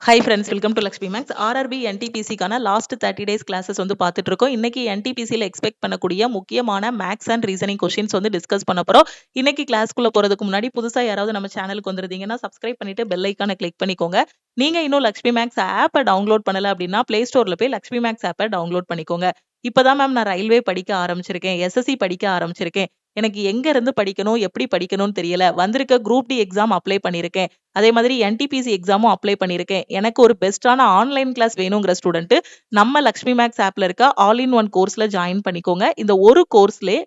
High friends, welcome to Lakshmi maths. RRB என்டிபிசிக்கான last 30 days classes வந்து பார்த்துட்டு இருக்கோம். இன்னைக்கு என்டிபிசியில் எக்ஸ்பெக்ட் பண்ணக்கூடிய முக்கியமான மேக்ஸ் அண்ட் ரீசனிங் கொஸ்டின்ஸ் வந்து டிஸ்கஸ் பண்ண போறோம். இன்னைக்கு கிளாஸ்க்குள்ள போறதுக்கு முன்னாடி புதுசா யாராவது நம்ம சேனலுக்கு வந்திருந்தீங்கன்னா சப்ஸ்கிரைப் பண்ணிட்டு பெல் ஐக்கானை கிளிக் பண்ணிக்கோங்க. நீங்க இன்னும் லக்ஷ்மி மேக்ஸ் ஆப்பை டவுன்லோட் பண்ணல அப்படின்னா பிளே ஸ்டோர்ல போய் லக்ஷ்மி மேக்ஸ் ஆப்பை டவுன்லோட் பண்ணிக்கோங்க. இப்பதான் மேம் நான் ரயில்வே படிக்க ஆரம்பிச்சிருக்கேன், எஸ்எஸ்சி படிக்க ஆரம்பிச்சிருக்கேன், எனக்கு எங்க இருந்து படிக்கணும் எப்படி படிக்கணும்னு தெரியல, வந்திருக்க குரூப் டி எக்ஸாம் அப்ளை பண்ணிருக்கேன், அதே மாதிரி என்டிபிசி எக்ஸாமும் அப்ளை பண்ணிருக்கேன், எனக்கு ஒரு பெஸ்டான ஆன்லைன் கிளாஸ் வேணுங்கிற ஸ்டூடெண்ட் நம்ம லக்ஷ்மி மேக்ஸ் ஆப்ல இருக்க ஆல் இன் ஒன் கோர்ஸ்ல ஜாயின் பண்ணிக்கோங்க. இந்த ஒரு கோர்ஸ்ல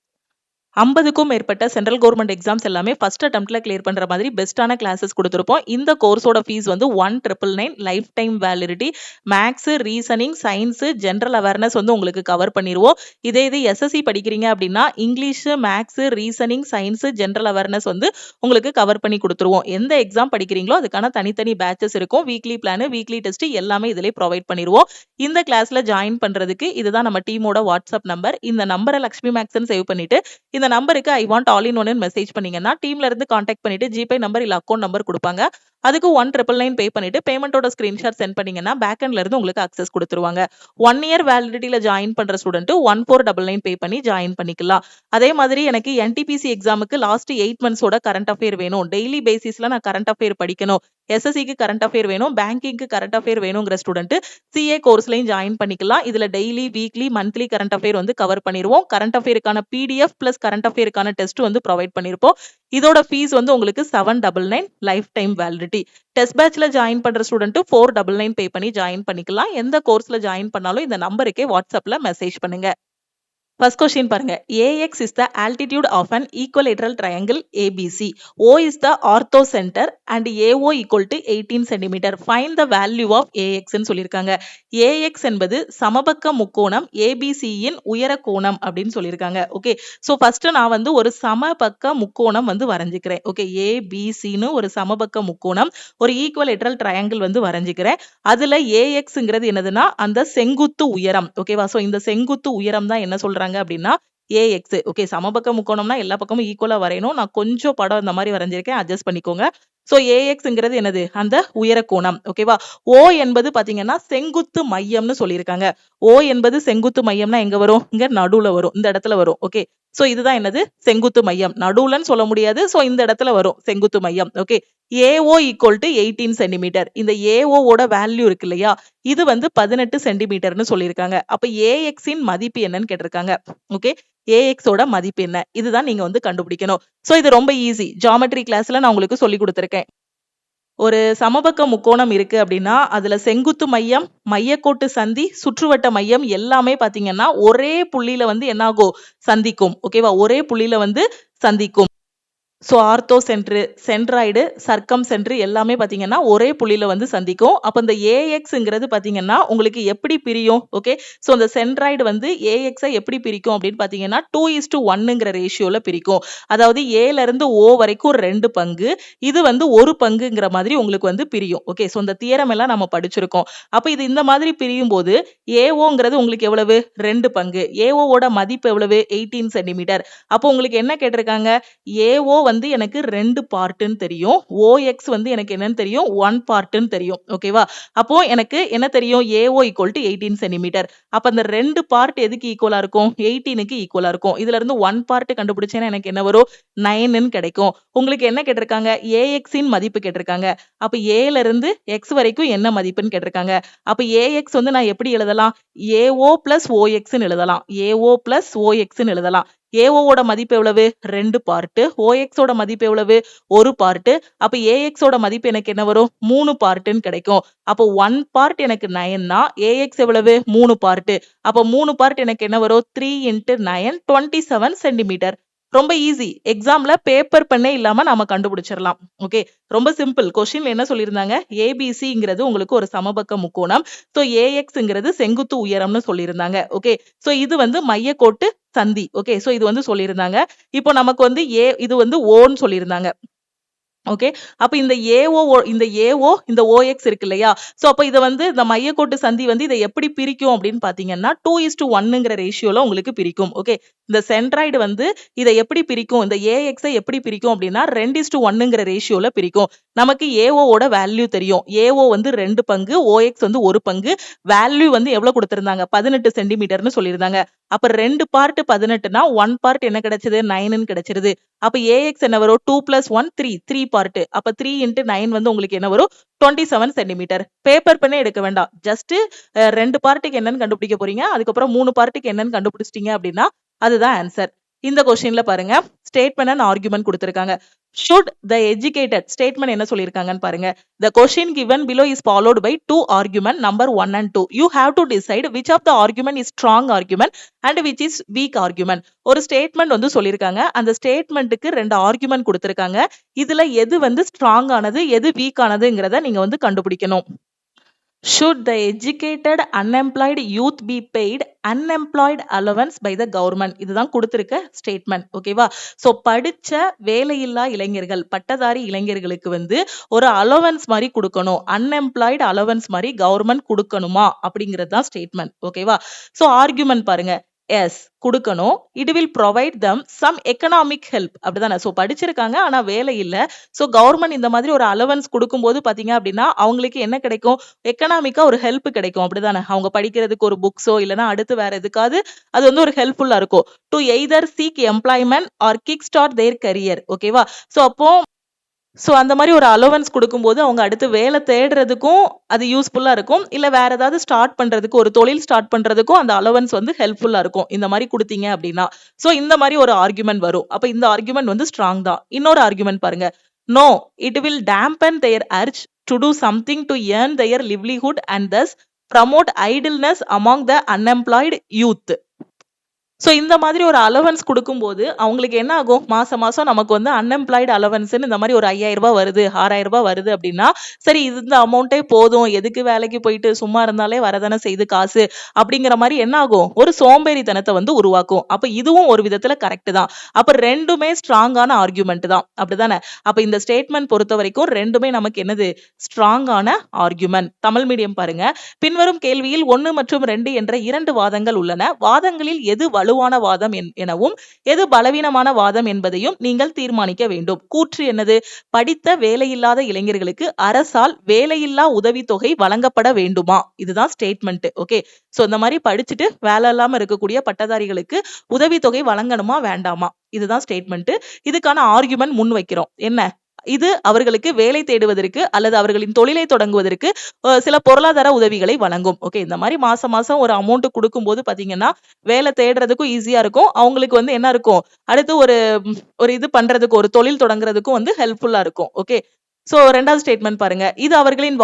50க்கும் மேற்பட்ட சென்ட்ரல் கவர்மெண்ட் எக்ஸாம்ஸ் எல்லாமே ஃபர்ஸ்ட் அட்டெம்ப்ட்ல கிளியர் பண்ற மாதிரி பெஸ்டான கிளாஸஸ் கொடுத்துருப்போம். இந்த கோர்ஸோட ஃபீஸ் வந்து 1999, life time validity, maths, reasoning, science, general awareness வந்து உங்களுக்கு கவர் பண்ணிடுவோம். இது எஸ்எஸ்சி படிக்கிறீங்க அப்படின்னா English, maths, reasoning, science, general awareness வந்து உங்களுக்கு கவர் பண்ணி கொடுத்துருவோம். எந்த எக்ஸாம் படிக்கிறீங்களோ அதுக்கான தனித்தனி பேட்சஸ் இருக்கும். வீக்லி பிளான், வீக்லி டெஸ்ட் எல்லாமே இதிலே ப்ரொவைட் பண்ணிடுவோம். இந்த கிளாஸ்ல ஜாயின் பண்றதுக்கு இதுதான் நம்ம டீமோட வாட்ஸ்அப் நம்பர். இந்த நம்பரை லக்ஷ்மி மேக்ஸ்ன்னு சேவ் பண்ணிட்டு இந்த நம்பருக்கு I want all in one message பண்ணீங்கன்னா டீம்ல இருந்து கான்டாக்ட் பண்ணிட்டு ஜிபே நம்பர் இல்ல அக்கௌண்ட் நம்பர் கொடுப்பாங்க. அதுக்கு 1999 பே பண்ணிட்டு பேமெண்டோட ஸ்கிரீன்ஷாட் சென்ட் பண்ணீங்கன்னா பேக்எண்ட்ல இருந்து உங்களுக்கு அக்சஸ் கொடுத்துருவாங்க. 1 இயர் வேலிடிட்டியில ஜாயின் பண்ற ஸ்டூடெண்ட் 1499 பே பண்ணி ஜாயின் பண்ணிக்கலாம். அதே மாதிரி எனக்கு என்டிபிசி எக்ஸாமுக்கு லாஸ்ட் 8 மந்த்ஸோட கரண்ட் அஃபேர் வேணும், டெய்லி பேசிஸ்ல நான் கரண்ட் அஃபேர் படிக்கணும், எஸ்எஸ்சிக்கு கரண்ட் அஃபேர் வேணும், பேங்கிங்க்கு கரண்ட் அஃபேர் வேணுங்கிற ஸ்டூடெண்ட் சிஏ கோர்ஸ்லயும் ஜாயின் பண்ணிக்கலாம். இதுல daily, weekly, monthly current affair வந்து கவர் பண்ணிடுவோம். கரண்ட் அஃபேருக்கான பிடிஎஃப் பிளஸ் கரண்ட் அஃபேருக்கான டெஸ்ட் வந்து ப்ரொவைட் பண்ணிருப்போம். இதோட ஃபீஸ் வந்து உங்களுக்கு 799, life time validity. Test பேட்ச்ல join பண்ற ஸ்டூடெண்ட் 499 பே பண்ணி ஜாயின் பண்ணிக்கலாம். எந்த கோர்ஸ்ல ஜாயின் பண்ணாலும் இந்த நம்பருக்கே வாட்ஸ்அப்ல மெசேஜ் பண்ணுங்க. First question பாருங்க. AX is the altitude of an equilateral triangle ABC. O is the orthocenter and AO equal to 18 cm. Find the value of AX ன்னு சொல்லியிருக்காங்க. AX என்பது சமபக்க முக்கோணம் ABC இன் உயர கோணம் அப்படின்னு சொல்லியிருக்காங்க. ஓகே, ஸோ ஃபர்ஸ்ட் நான் வந்து ஒரு சமபக்க முக்கோணம் வந்து வரைஞ்சிக்கிறேன். ஓகே, ABCன்னு ஒரு சமபக்க முக்கோணம், ஒரு ஈக்குவலேட்ரல் ட்ரையாங்கிள் வந்து வரைஞ்சிக்கிறேன். அதுல AXங்கிறது என்னதுன்னா அந்த செங்குத்து உயரம். ஓகேவா, ஸோ இந்த செங்குத்து உயரம் தான் என்ன சொல்றாங்க அப்படின்னா AX. ஓகே, சமபக்க முக்கோணம்னா எல்லா பக்கமும் ஈக்குவலா வரையணும். நான் கொஞ்சம் படம் இந்த மாதிரி வரைஞ்சிருக்கேன், அட்ஜஸ்ட் பண்ணிக்கோங்க. சோ AXங்கிறது என்னது, அந்த உயர கோணம். ஓகேவா, O என்பது பாத்தீங்கன்னா செங்குத்து மையம்னு சொல்லியிருக்காங்க. O என்பது செங்குத்து மையம்னா எங்க வரும், இங்க நடுவுல வரும், இந்த இடத்துல வரும். ஓகே, சோ இதுதான் என்னது, செங்குத்து மையம். நடுவுலன்னு சொல்ல முடியாது, சோ இந்த இடத்துல வரும் செங்குத்து மையம். Okay, AO equal to 18 centimetre. இந்த AO ஓட வேல்யூ இருக்கு இல்லையா, இது வந்து 18 சென்டிமீட்டர்னு சொல்லியிருக்காங்க. அப்ப AX இன் மதிப்பு என்னன்னு கேட்டிருக்காங்க. ஓகே, AX ஓட மதிப்பு என்ன, இதுதான் நீங்க வந்து கண்டுபிடிக்கணும். சோ இது ரொம்ப ஈஸி, ஜியோமெட்ரி கிளாஸ்ல நான் உங்களுக்கு சொல்லி கொடுத்திருக்கேன். ஒரு சமபக்க முக்கோணம் இருக்கு அப்படின்னா அதுல செங்குத்து மையம், மையக்கோட்டு சந்தி, சுற்றுவட்ட மையம் எல்லாமே பாத்தீங்கன்னா ஒரே புள்ளியில வந்து என்ன ஆகும், சந்திக்கும். ஓகேவா, ஒரே புள்ளியில வந்து சந்திக்கும். ஸோ ஆர்த்தோ சென்ட்ரு, சென்ட்ராய்டு, சர்க்கம் சென்ட்ரு எல்லாமே பார்த்தீங்கன்னா ஒரே புள்ளியில வந்து சந்திக்கும். அப்போ இந்த ஏஎக்ஸ்ங்கிறது பார்த்தீங்கன்னா உங்களுக்கு எப்படி பிரியும். ஓகே, ஸோ இந்த சென்ட்ராய்டு வந்து ஏஎக்ஸை எப்படி பிரிக்கும் அப்படின்னு பார்த்தீங்கன்னா 2:1ங்கிற ரேஷியோல பிரிக்கும். அதாவது ஏல இருந்து ஓ வரைக்கும் 2 பங்கு, இது வந்து 1 பங்குங்கிற மாதிரி உங்களுக்கு வந்து பிரியும். ஓகே, ஸோ இந்த தியரம் எல்லாம் நம்ம படிச்சிருக்கோம். அப்போ இது இந்த மாதிரி பிரியும் போது ஏஓங்கிறது உங்களுக்கு எவ்வளவு, 2 பங்கு. ஏஓவோட மதிப்பு எவ்வளவு, 18 சென்டிமீட்டர். அப்போ உங்களுக்கு என்ன கேட்டிருக்காங்க, ஏஓ வந்து எனக்கு 2 பார்ட்னு தெரியும், OX வந்து எனக்கு என்னன்னு தெரியும், 1 பார்ட்னு தெரியும். ஓகேவா, அப்போ எனக்கு என்ன தெரியும், AO equal to 18 சென்டிமீட்டர். அப்ப அந்த 2 பார்ட் எதுக்கு ஈக்குவலா இருக்கும், 18க்கு ஈக்குவலா இருக்கும். இதுல இருந்து 1 பார்ட் கண்டுபிடிச்சேன்னா எனக்கு என்ன வரும், 9ன்னு கிடைக்கும். உங்களுக்கு என்ன கேட்டிருக்காங்க, AX இன் மதிப்பு கேட்டிருக்காங்க. அப்ப Aல இருந்து X வரைக்கும் என்ன மதிப்புன்னு கேட்டிருக்காங்க. அப்ப AX வந்து நான் எப்படி எழுதலாம், AO plus OX ன்னு எழுதலாம். AO plus OX ன்னு எழுதலாம். AO ஓட மதிப்பு எவ்வளவு, 2 பார்ட். OX ஓட மதிப்பு எவ்வளவு, 1 பார்ட். அப்ப AX ஓட மதிப்பு எனக்கு என்ன வரும், 3 பார்ட்னு கிடைக்கும். அப்போ 1 பார்ட் எனக்கு 9 னா AX எவ்வளவு, 3 பார்ட். அப்ப 3 பார்ட் எனக்கு என்ன வரும், 3 × 9 27 சென்டிமீட்டர். ரொம்ப ஈஸி, எக்ஸாம்ல பேப்பர் பண்ணே இல்லாம நாம கண்டுபிடிச்சிடலாம். ஓகே, ரொம்ப சிம்பிள். கொஸ்டின்ல என்ன சொல்லியிருந்தாங்க, ஏபிசிங்கிறது உங்களுக்கு ஒரு சமபக்க முக்கோணம். சோ ஏஎக்ஸ்ங்கிறது செங்குத்து உயரம்னு சொல்லியிருந்தாங்க. ஓகே, சோ இது வந்து மையக்கோட்டு சந்தி. ஓகே, சோ இது வந்து சொல்லியிருந்தாங்க. இப்போ நமக்கு வந்து இது வந்து ஓன்னு சொல்லியிருந்தாங்க. ஓகே. அப்ப இந்த ஏஓ இந்த ஓஎக்ஸ் இருக்கு இல்லையா? சோ அப்ப இத வந்து இந்த மையக்கோட்டு சந்தி வந்து இத எப்படி பிரிக்கும் அப்படின்னு பாத்தீங்கன்னா 2:1ங்கிற ரேஷியோல உங்களுக்கு பிரிக்கும். ஓகே. இந்த சென்ட்ராய்டு வந்து இத எப்படி பிரிக்கும்? இந்த ஏஎக்ஸ எப்படி பிரிக்கும் அப்படின்னா 2:1ங்கிற ரேஷியோல பிரிக்கும். நமக்கு ஏஓவோட வேல்யூ தெரியும். ஏஓ வந்து 2 பங்கு, ஓஎக்ஸ் வந்து 1 பங்கு. வேல்யூ வந்து எவ்வளவு கொடுத்திருந்தாங்க? 18 சென்டிமீட்டர்னு சொல்லியிருந்தாங்க. அப்ப 2 பார்ட் 18னா 1 பார்ட் என்ன கிடைச்சது? 9ன்னு கிடைச்சிருது. அப்ப ஏஎக்ஸ் என்ன வரும்? 2 + 1 3 பார்ட். அப்ப 3 × 9 வந்து உங்களுக்கு என்ன வரும்? 27 சென்டிமீட்டர். பேப்பர் பென்னே எடுக்க வேண்டாம். ஜஸ்ட் 2 பார்ட்டுக்கு என்னன்னு கண்டுபிடிக்க போறீங்க. அதுக்கப்புறம் 3 பார்ட்டுக்கு என்னன்னு கண்டுபிடிச்சிட்டீங்க அப்படின்னா அதுதான் ஆன்சர். இந்த கொஸ்டின்ல பாருங்க ஸ்டேட்மெண்ட் அண்ட் ஆர்குமெண்ட் கொடுத்திருக்காங்க. should the educated ஸ்டேட்மெண்ட் என்ன சொல்லியிருக்காங்கன்னு பாருங்க. The question given below is followed by two argument number 1 and 2. You have to decide which of the argument is strong argument and which is weak argument. ஒரு statement வந்து சொல்லியிருக்காங்க. அந்த ஸ்டேட்மெண்ட்டுக்கு 2 argument கொடுத்திருக்காங்க. இதுல எது வந்து ஸ்ட்ராங் ஆனது எது வீக் ஆனதுங்கிறத நீங்க வந்து கண்டுபிடிக்கணும். Should the educated unemployed youth be paid unemployed allowance by the government? இதுதான் கொடுத்திருக்க ஸ்டேட்மெண்ட். ஓகேவா? சோ படிச்ச வேலையில்லா இளைஞர்கள் பட்டதாரி இளைஞர்களுக்கு வந்து ஒரு அலோவன்ஸ் மாதிரி கொடுக்கணும். அன்எம்ப்ளாய்டு அலோவன்ஸ் மாதிரி கவர்மெண்ட் கொடுக்கணுமா அப்படிங்கிறது தான் ஸ்டேட்மெண்ட். ஓகேவா? சோ ஆர்குமெண்ட் பாருங்க. எஸ் கொடுக்கணும். It will provide them some economic help. அப்படிதானே? சோ படிச்சிருக்காங்க ஆனா வேலை இல்ல. சோ கவர்மெண்ட் இந்த மாதிரி ஒரு அலவன்ஸ் கொடுக்கும்போது பாத்தீங்க அப்படின்னா அவங்களுக்கு என்ன கிடைக்கும்? எக்கனாமிக்கா ஒரு ஹெல்ப் கிடைக்கும். அப்படிதானே? அவங்க படிக்கிறதுக்கு ஒரு புக்ஸோ இல்லைன்னா அடுத்து வேற எதுக்காவது அது வந்து ஒரு ஹெல்ப்ஃபுல்லா இருக்கும். To either seek employment or kick start their career. ஓகேவா? சோ அப்போ அந்த மாதிரி ஒரு அலோவன்ஸ் கொடுக்கும்போது அவங்க அடுத்து வேலை தேடுறதுக்கும் அது யூஸ்ஃபுல்லா இருக்கும். இல்ல வேற ஏதாவது ஸ்டார்ட் பண்றதுக்கு ஒரு தொழில் ஸ்டார்ட் பண்றதுக்கும் அந்த அலோவன்ஸ் வந்து ஹெல்ப்ஃபுல்லா இருக்கும். இந்த மாதிரி கொடுத்தீங்க அப்படின்னா சோ இந்த மாதிரி ஒரு ஆர்குமெண்ட் வரும். அப்ப இந்த ஆர்குமெண்ட் வந்து ஸ்ட்ராங் தான். இன்னொரு ஆர்குமெண்ட் பாருங்க. No it will dampen their urge to do something to earn their livelihood and thus promote idleness among the unemployed youth. So இந்த மாதிரி ஒரு அலவன்ஸ் கொடுக்கும்போது அவங்களுக்கு என்ன ஆகும்? மாசம் மாசம் நமக்கு வந்து அன்எம்ப்ளாய்டு அலவன்ஸ்ன்னு இந்த மாதிரி ஒரு 5000 ரூபாய் வருது 6000 ரூபாய் வருது அப்படின்னா சரி இந்த அமௌண்ட்டே போதும், எதுக்கு வேலைக்கு போயிட்டு சும்மா இருந்தாலே வரதானே செய்து காசு அப்படிங்கிற மாதிரி என்ன ஆகும்? ஒரு சோம்பேறித்தனத்தை வந்து உருவாக்கும். அப்ப இதுவும் ஒரு விதத்துல கரெக்ட் தான். அப்ப ரெண்டுமே ஸ்ட்ராங்கான ஆர்குமெண்ட் தான். அப்படிதானே? அப்ப இந்த ஸ்டேட்மெண்ட் பொறுத்த வரைக்கும் ரெண்டுமே நமக்கு என்னது? ஸ்ட்ராங்கான ஆர்குமெண்ட். தமிழ் மீடியம் பாருங்க. பின்வரும் கேள்வியில் 1 மற்றும் 2 என்ற 2 வாதங்கள் உள்ளன. வாதங்களில் எது வலுவான வாதம் எனவும் எது பலவீனமான வாதம் என்பதையும் நீங்கள் தீர்மானிக்க வேண்டும். கூற்று என்னது? படித்த வேலையில்லாத இளைஞர்களுக்கு அரசால் வேலையில்லா உதவித்தொகை வழங்கப்பட வேண்டுமா? இதுதான் ஸ்டேட்மெண்ட். ஓகே. சோ இந்த மாதிரி படிச்சுட்டு வேலை இல்லாம இருக்கக்கூடிய பட்டதாரிகளுக்கு உதவித்தொகை வழங்கணுமா வேண்டாமா? இதுதான் ஸ்டேட்மெண்ட். இதுக்கான ஆர்குமெண்ட் முன் வைக்கிறோம். என்ன? இது அவர்களுக்கு வேலை தேடுவதற்கு அல்லது அவர்களின் தொழிலை தொடங்குவதற்கு சில பொருளாதார உதவிகளை வழங்கும். ஓகே. இந்த மாதிரி மாசம் மாசம் ஒரு அமௌண்ட் கொடுக்கும்போது பாத்தீங்கன்னா வேலை தேடுறதுக்கும் ஈஸியா இருக்கும். அவங்களுக்கு வந்து என்ன இருக்கும்? அடுத்து ஒரு இது பண்றதுக்கு ஒரு தொழில் தொடங்குறதுக்கும் வந்து ஹெல்ப்ஃபுல்லா இருக்கும். ஓகே. சோ 2வது ஸ்டேட்மெண்ட் பாருங்க. இது அவர்களின்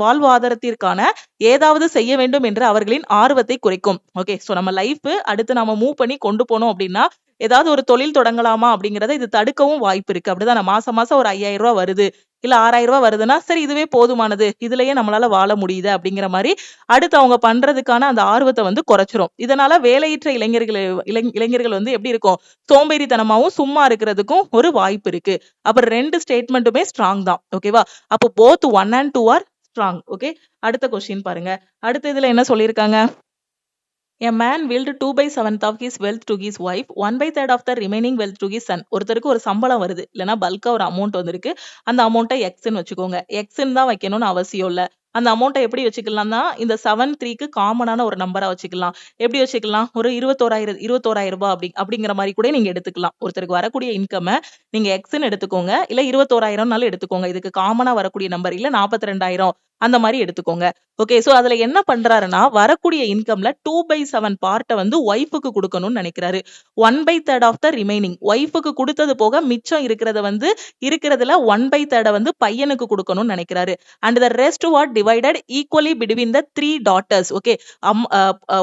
வாழ்வாதாரத்திற்கான ஏதாவது செய்ய வேண்டும் என்ற அவர்களின் ஆர்வத்தை குறைக்கும். ஓகே. சோ நம்ம லைஃப் அடுத்து நம்ம மூவ் பண்ணி கொண்டு போனோம் அப்படின்னா ஏதாவது ஒரு தொழில் தொடங்கலாமா அப்படிங்கறத இது தடுக்கவும் வாய்ப்பு இருக்கு. அப்படிதான் மாசம் மாசம் ஒரு 5000 ரூபாய் வருது இல்ல 6000 ரூபாய் வருதுன்னா சரி இதுவே போதுமானது, இதுலயே நம்மளால வாழ முடியுது அப்படிங்கிற மாதிரி அடுத்து அவங்க பண்றதுக்கான அந்த ஆர்வத்தை வந்து குறைச்சிரும். இதனால வேலையற்ற இளைஞர்கள் வந்து எப்படி இருக்கும்? சோம்பேறித்தனமாவும் சும்மா இருக்கிறதுக்கும் ஒரு வாய்ப்பு இருக்கு. அப்ப 2 ஸ்டேட்மெண்ட்டுமே ஸ்ட்ராங் தான். ஓகேவா? அப்போ both 1 and 2 are strong. Okay. அடுத்த கொஸ்டின் பாருங்க. அடுத்த இதுல என்ன சொல்லியிருக்காங்க? A man willed 2/7 of his wealth to his wife, 1/3 of the remaining wealth to his son. ஒருத்தருக்கு ஒரு சம்பளம் வருது இல்லைன்னா பல்கா ஒரு அமௌண்ட் வந்திருக்கு. அந்த அமௌண்ட்டை எக்ஸ்ன்னு வச்சுக்கோங்க. எக்ஸ்ன்னு தான் வைக்கணும்னு அவசியம் இல்ல. அந்த அமௌண்ட்டை எப்படி வச்சுக்கலாம்னா இந்த 7 காமனான ஒரு நம்பரா வச்சுக்கலாம். எப்படி வச்சுக்கலாம்? ஒரு 21,000 ரூபாய் அப்படிங்கிற மாதிரி கூட நீங்க எடுத்துக்கலாம். ஒருத்தருக்கு வரக்கூடிய இன்கம் நீங்க எக்ஸ்ன்னு எடுத்துக்கோங்க. இல்ல 21,000னாலும் எடுத்துக்கோங்க. இதுக்கு காமனா வரக்கூடிய நம்பர் இல்ல 42,000 அந்த மாதிரி எடுத்துக்கோங்க. ஓகே. சோ அதுல என்ன பண்றாருன்னா வரக்கூடிய இன்கம்ல 2/7 பார்ட்ட வந்து ஒய்ஃபுக்கு கொடுக்கணும்னு நினைக்கிறாரு. 1/3 ஆஃப் த ரிமைனிங் ஒய்ஃபுக்கு கொடுத்தது போக மிச்சம் இருக்கிறதுல 1/3 வந்து பையனுக்கு கொடுக்கணும்னு நினைக்கிறாரு. And the rest what divided equally between the 3 daughters. Okay.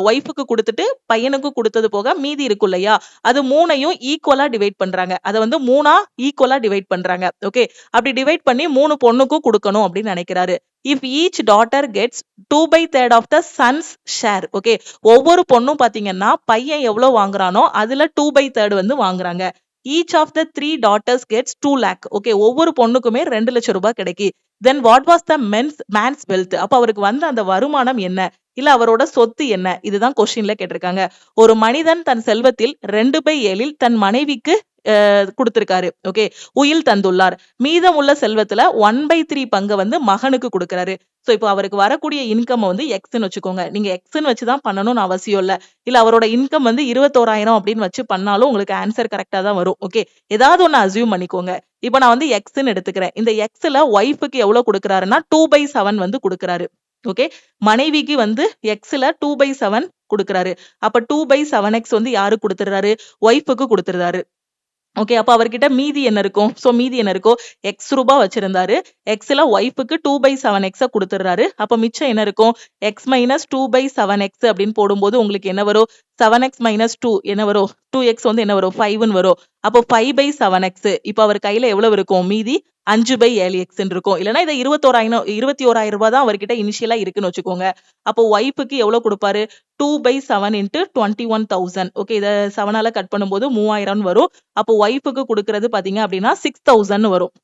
ஒய்ஃபுக்கு கொடுத்துட்டு பையனுக்கு கொடுத்தது போக மீதி இருக்கும் இல்லையா? அது 3ஐயும் ஈக்குவலா டிவைட் பண்றாங்க. அதை வந்து 3ஆ ஈக்குவலா டிவைட் பண்றாங்க. ஓகே. அப்படி டிவைட் பண்ணி 3 பொண்ணுக்கும் கொடுக்கணும் அப்படின்னு நினைக்கிறாரு. If each daughter gets 2/3 of the son's share. Okay. ஒவ்வொரு பொண்ணும் பாத்தீங்கன்னா பையன் எவ்வளவு வாங்குறானோ அதுல 2/3 வந்து வாங்குறாங்க. Each of the 3 daughters gets 2 lakh. Okay, ஒவ்வொரு பொண்ணுக்குமே 2 லட்சம் ரூபாய் கிடைக்கி. Then what was the man's wealth? அப்ப அவருக்கு வந்த அந்த வருமானம் என்ன, இல்ல அவரோட சொத்து என்ன? இதுதான் கொஸ்டின்ல கேட்டிருக்காங்க. ஒரு மனிதன் தன் செல்வத்தில் 2/7 தன் மனைவிக்கு கொடுத்திருக்காரு. ஓகே, உயில் தந்துள்ளார். மீதமுள்ள செல்வத்துல 1/3 பங்கு வந்து மகனுக்கு கொடுக்கிறாரு. சோ இப்போ அவருக்கு வரக்கூடிய இன்கம் வந்து எக்ஸ்ன்னு வச்சுக்கோங்க. நீங்க எக்ஸ்ன்னு வச்சுதான் பண்ணணும்னு அவசியம் இல்ல. இல்ல அவரோட இன்கம் வந்து 21,000 அப்படின்னு வச்சு பண்ணாலும் உங்களுக்கு ஆன்சர் கரெக்டா தான் வரும். ஓகே, ஏதாவது ஒண்ணு அசியூம் பண்ணிக்கோங்க. இப்போ நான் வந்து எக்ஸ்ன்னு எடுத்துக்கிறேன். இந்த எக்ஸ்ல ஒய்ஃபுக்கு எவ்வளவு கொடுக்கறாருன்னா 2/7 வந்து கொடுக்கறாரு. ஓகே, மனைவிக்கு வந்து எக்ஸ்ல 2/7 கொடுக்கறாரு. அப்ப 2/7x வந்து யாரு கொடுத்துறாரு? ஒய்ஃபுக்கு கொடுத்துறாரு. ஓகே, அப்ப அவர்கிட்ட மீதி என்ன இருக்கும்? சோ மீதி என்ன இருக்கும்? எக்ஸ் ரூபாய் வச்சிருந்தாரு. எக்ஸ்ல ஒய்ஃபுக்கு 2/7x கொடுத்துறாரு. அப்ப மிச்சம் என்ன இருக்கும்? எக்ஸ் மைனஸ் 2/7x அப்படின்னு போடும்போது உங்களுக்கு என்ன வரும்? 7x மைனஸ் 2 என்ன வரும்? 2x வந்து என்ன வரும்? 5ன்னு வரும். அப்போ 5/7x. இப்ப அவர் கையில எவ்வளவு இருக்கும்? மீதி 5/7x இருக்கும். இல்லனா இத 21,000 ரூபாய் தான் அவர்கிட்ட இனிஷியலா இருக்குன்னு வச்சுக்கோங்க. அப்போ ஒய்ஃபுக்கு எவ்வளவு கொடுப்பாரு? 2/7 into 21,000. ஓகே, இத 7ஆல கட் பண்ணும்போது 3000 வரும். அப்போ ஒய்ஃபுக்கு கொடுக்கிறது பாத்தீங்க அப்படின்னா 6,000 வரும்.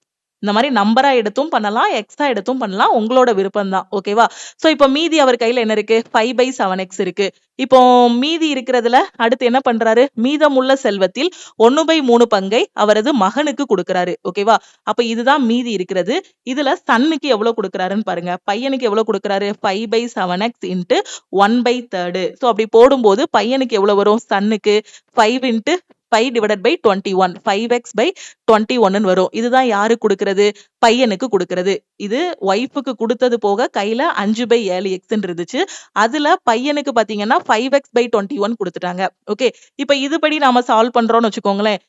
இந்த மாதிரி நம்பரா எடுத்தும் பண்ணலாம், எக்ஸா எடுத்தும் பண்ணலாம். உங்களோட விருப்பம் தான். ஓகேவா? சோ இப்போ மீதி அவர் கையில என்ன இருக்கு? 5/7x இருக்கு. இப்போ மீதி இருக்கிறதுல அடுத்து என்ன பண்றாரு? மீதமுள்ள செல்வத்தில் 1/3 பங்கை அவரது மகனுக்கு கொடுக்கிறாரு. ஓகேவா? அப்ப இதுதான் மீதி இருக்கிறது. இதுல சன்னுக்கு எவ்வளவு கொடுக்கிறாருன்னு பாருங்க. பையனுக்கு எவ்வளவு கொடுக்கிறாரு? 5/7x into 1/3. சோ அப்படி போடும்போது பையனுக்கு எவ்வளவு வரும்? சன்னுக்கு 5 into 5 divided by 21. 5x by 21 வரும். இதுதான் யாரு கொடுக்கிறது? பையனுக்கு கொடுக்கிறது. இது ஒய்ஃபுக்கு கொடுத்தது போக கையில 5/7x இருந்துச்சு. அதுல பையனுக்கு பாத்தீங்கன்னா 5x by 21 கொடுத்துட்டாங்க. ஓகே, இப்ப இதுபடி நாம சால்வ் பண்றோம்னு வச்சுக்கோங்களேன்.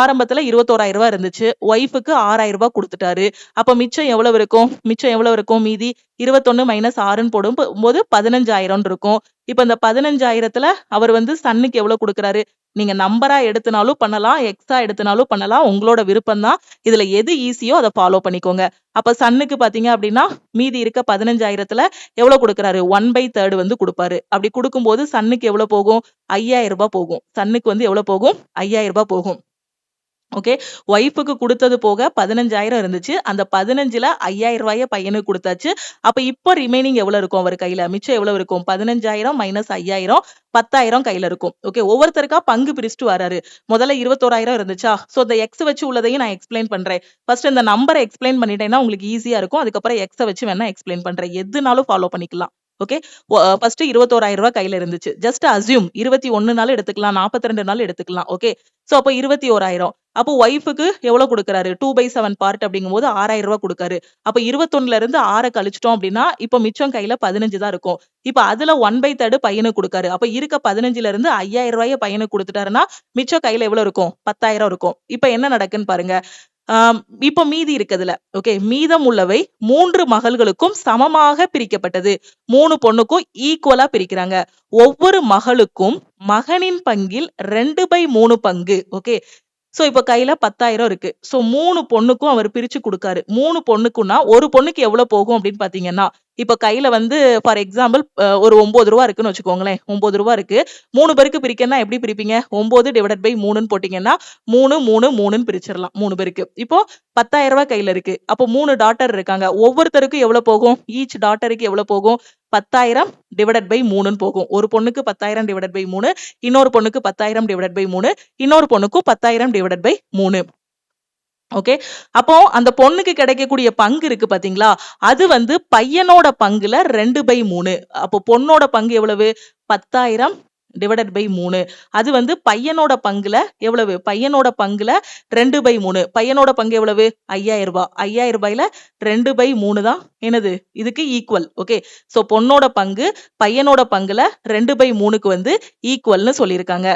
ஆரம்பத்துல 21,000 ரூபாய் இருந்துச்சு. ஒய்ஃபுக்கு 6,000 ரூபாய் கொடுத்துட்டாரு. அப்ப மிச்சம் எவ்வளவு இருக்கும்? மிச்சம் எவ்வளவு இருக்கும்? மீதி 21 மைனஸ் 6ன்னு போடும்போது 15,000 இருக்கும். இப்ப இந்த 15,000த்துல அவர் வந்து சன்னுக்கு எவ்வளவு கொடுக்கிறாரு? நீங்க நம்பரா எடுத்தனாலும் பண்ணலாம், எக்ஸா எடுத்தனாலும் பண்ணலாம். உங்களோட விருப்பம் தான். இதுல எது ஈஸியோ அதை ஃபாலோ பண்ணிக்கோங்க. அப்ப சன்னுக்கு பாத்தீங்க அப்படின்னா மீதி இருக்க 15,000த்துல எவ்வளவு கொடுக்கறாரு? 1/3 வந்து கொடுப்பாரு. அப்படி கொடுக்கும்போது சன்னுக்கு எவ்வளவு போகும்? 5,000 ரூபாய் போகும். சன்னுக்கு வந்து எவ்வளவு போகும்? 5,000 ரூபாய் போகும். ஓகே, ஒய்ஃபுக்கு கொடுத்தது போக 15,000 இருந்துச்சு. அந்த 15ல 5,000 ரூபாய பையனுக்கு கொடுத்தாச்சு. அப்ப இப்போ ரிமைனிங் எவ்வளவு இருக்கும் அவர் கையில? மிச்சம் எவ்வளவு இருக்கும்? 15,000 மைனஸ் 5,000 10,000 கையில இருக்கும். ஓகே, ஒவ்வொருத்தருக்கா பங்கு பிரிச்சுட்டு வராரு. முதல்ல 21,000 இருந்துச்சா? சோ இந்த எக்ஸ் வச்சு உள்ளதையும் நான் எக்ஸ்பிளைன் பண்றேன். ஃபர்ஸ்ட் இந்த நம்பரை எக்ஸ்பிளைன் பண்ணிட்டேன்னா உங்களுக்கு ஈஸியா இருக்கும். அதுக்கப்புறம் எக்ஸ வச்சு வேணா எக்ஸ்பிளைன் பண்றேன். எதுனாலும் ஃபாலோ பண்ணிக்கலாம். ஓகே, ஃபர்ஸ்ட் 21,000 ரூபாய் கையில இருந்துச்சு. ஜஸ்ட் அசியூம் 21 நாள் எடுத்துக்கலாம், 42 நாள் எடுத்துக்கலாம். ஓகே, சோ அப்போ 21,000. அப்போ ஒய்ஃபுக்கு எவ்வளவு கொடுக்கறாரு? 2/7 பார்ட் அப்படிங்கும்போது 6,000 ரூபாய் கொடுக்காரு. அப்ப 21ல இருந்து 6 கழிச்சிட்டோம் அப்படின்னா இப்ப மிச்சம் கையில 15 தான் இருக்கும். இப்ப அதுல 1/3 பையனுக்கு கொடுக்காரு. அப்ப இருக்க 15ல இருந்து 5,000 ரூபாய பையனுக்கு கொடுத்துட்டாருன்னா மிச்சம் கையில எவ்வளவு இருக்கும்? 10,000 இருக்கும். இப்ப என்ன நடக்குன்னு பாருங்க. இப்ப மீதி இருக்குதுல. ஓகே, மீதம் உள்ளவை 3 மகள்களுக்கும் சமமாக பிரிக்கப்பட்டது. 3 பொண்ணுக்கும் ஈக்குவலா பிரிக்கிறாங்க. ஒவ்வொரு மகளுக்கும் மகனின் பங்கில் 2/3 பங்கு. ஓகே, சோ இப்ப கையில 10,000 இருக்கு. சோ 3 பொண்ணுக்கும் அவர் பிரிச்சு கொடுக்காரு. 3 பொண்ணுக்குன்னா ஒரு பொண்ணுக்கு எவ்வளவு போகும் அப்படின்னு பாத்தீங்கன்னா இப்ப கையில வந்து ஃபார் எக்ஸாம்பிள் ஒரு 9 ரூபாய் இருக்குன்னு வச்சுக்கோங்களேன். 9 ரூபாய் இருக்கு. 3 பேருக்கு பிரிக்கன்னா எப்படி பிரிப்பீங்க? 9 டிவைடட் பை 3ன்னு போட்டீங்கன்னா 3 3 3ன்னு பிரிச்சிடலாம் 3 பேருக்கு. இப்போ 10,000 ரூபாய் கையில இருக்கு. அப்போ 3 டாட்டர் இருக்காங்க. ஒவ்வொருத்தருக்கும் எவ்வளவு போகும்? ஈச் டாட்டருக்கு எவ்வளவு போகும்? 10,000 டிவைடட் பை 3ன்னு போகும். ஒரு பொண்ணுக்கு 10,000 டிவைடட் பை 3, இன்னொரு பொண்ணுக்கு 10,000 டிவைடட் பை 3, இன்னொரு பொண்ணுக்கும் 10,000 டிவைடட் பை 3. ஓகே, அப்போ அந்த பொண்ணுக்கு கிடைக்கக்கூடிய பங்கு இருக்கு பாத்தீங்களா? அது வந்து பையனோட பங்குல 2/3. அப்போ பொண்ணோட பங்கு எவ்வளவு? 10,000 டிவைடட் பை 3. அது வந்து பையனோட பங்குல எவ்வளவு? பையனோட பங்குல 2/3. பையனோட பங்கு எவ்வளவு? 5,000 ரூபாய். 5,000 ரூபாயில 2/3 தான் என்னது? இதுக்கு ஈக்குவல். ஓகே, சோ பொண்ணோட பங்கு பையனோட பங்குல 2/3க்கு வந்து ஈக்குவல்னு சொல்லியிருக்காங்க.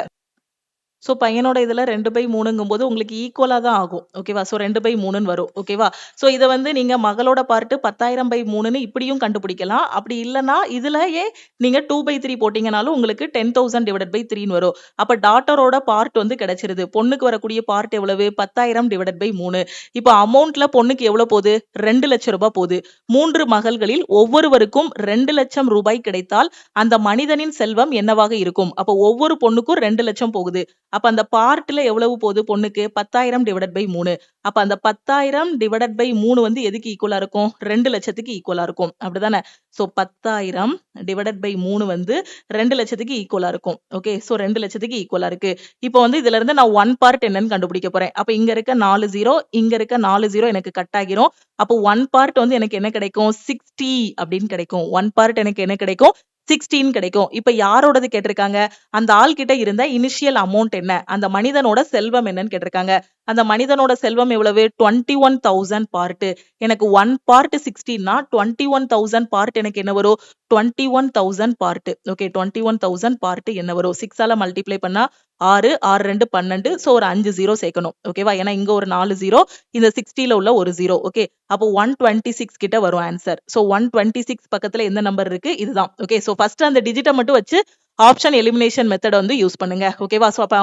சோ பையனோட இதுல 2/3ங்கும்போது உங்களுக்கு ஈக்குவலா தான் ஆகும். ஓகேவா? சோ 2/3ன்னு வரும். ஓகேவா? சோ இத வந்து நீங்க மகளோட பார்ட் 10,000/3ன்னு இப்படியும் கண்டுபிடிக்கலாம். அப்படி இல்லன்னா இதுலயே நீங்க 2/3 போட்டீங்கனாலும் உங்களுக்கு 10,000 டிவைடட் பை 3ன்னு வரும். அப்ப டாட்டரோட பார்ட் வந்து கிடைச்சிருது. பொண்ணுக்கு வரக்கூடிய பார்ட் எவ்வளவு? 10,000 டிவைடட் பை 3. இப்போ அமௌண்ட்ல பொண்ணுக்கு எவ்வளவு போகுது? 2 லட்சம் ரூபாய் போகுது. 3 மகள்களில் ஒவ்வொருவருக்கும் 2 லட்சம் ரூபாய் கிடைத்தால் அந்த மனிதனின் செல்வம் என்னவாக இருக்கும்? அப்போ ஒவ்வொரு பொண்ணுக்கும் 2 லட்சம் போகுது. அப்ப அந்த பார்ட்ல எவ்வளவு போகுது பொண்ணுக்கு 10,000 டிவைடட் பை 3. அப்ப அந்த 10,000 டிவைடட் பை 3 வந்து எதுக்கு ஈக்குவலா இருக்கும்? 2 லட்சத்துக்கு ஈக்குவலா இருக்கும். அப்படிதானே? சோ 10,000 டிவைடட் பை 3 வந்து 2 லட்சத்துக்கு ஈக்குவலா இருக்கும். ஓகே, சோ 2 லட்சத்துக்கு ஈக்குவலா இருக்கு. இப்போ வந்து இதுல இருந்து நான் 1 பார்ட் என்னன்னு கண்டுபிடிக்க போறேன். அப்ப இங்க இருக்க 4 0, இங்க இருக்க 4 0 எனக்கு கட் ஆகிரும். அப்போ 1 பார்ட் வந்து எனக்கு என்ன கிடைக்கும்? 60 அப்படின்னு கிடைக்கும். 1 பார்ட் எனக்கு என்ன கிடைக்கும்? 16 கிடைக்கும். இப்ப யாரோடது கேட்டிருக்காங்க? அந்த ஆள் கிட்ட இருந்த இனிஷியல் அமௌண்ட் என்ன? அந்த மனிதனோட செல்வம் என்னன்னு கேட்டிருக்காங்க. அந்த மனிதனோட செல்வம் எவ்வளவு? 21,000 பார்ட். எனக்கு 1 பார்ட் 16னா 21,000 பார்ட் எனக்கு என்ன வரும்? 21,000 பார்ட். ஓகே, 21,000 பார்ட் என்ன வரும்? 6 ஆல மல்டிப்ளை பண்ணா 6, 6 2 12. சோ ஒரு 5 0 சேர்க்கணும். ஓகேவா? ஏன்னா இங்க ஒரு 4 0, இந்த 60ல உள்ள ஒரு 0. ஓகே, அப்போ 126 கிட்ட வரும் ஆன்சர். சோ 126 பக்கத்துல எந்த நம்பர் இருக்கு? இதுதான். ஓகே, சோ ஃபர்ஸ்ட் அந்த டிஜிட்டை மட்டும் வச்சு ஆப்ஷன் எலிமினேஷன் மெத்தட் வந்து யூஸ் பண்ணுங்க. ஓகேவா? சோ அப்ப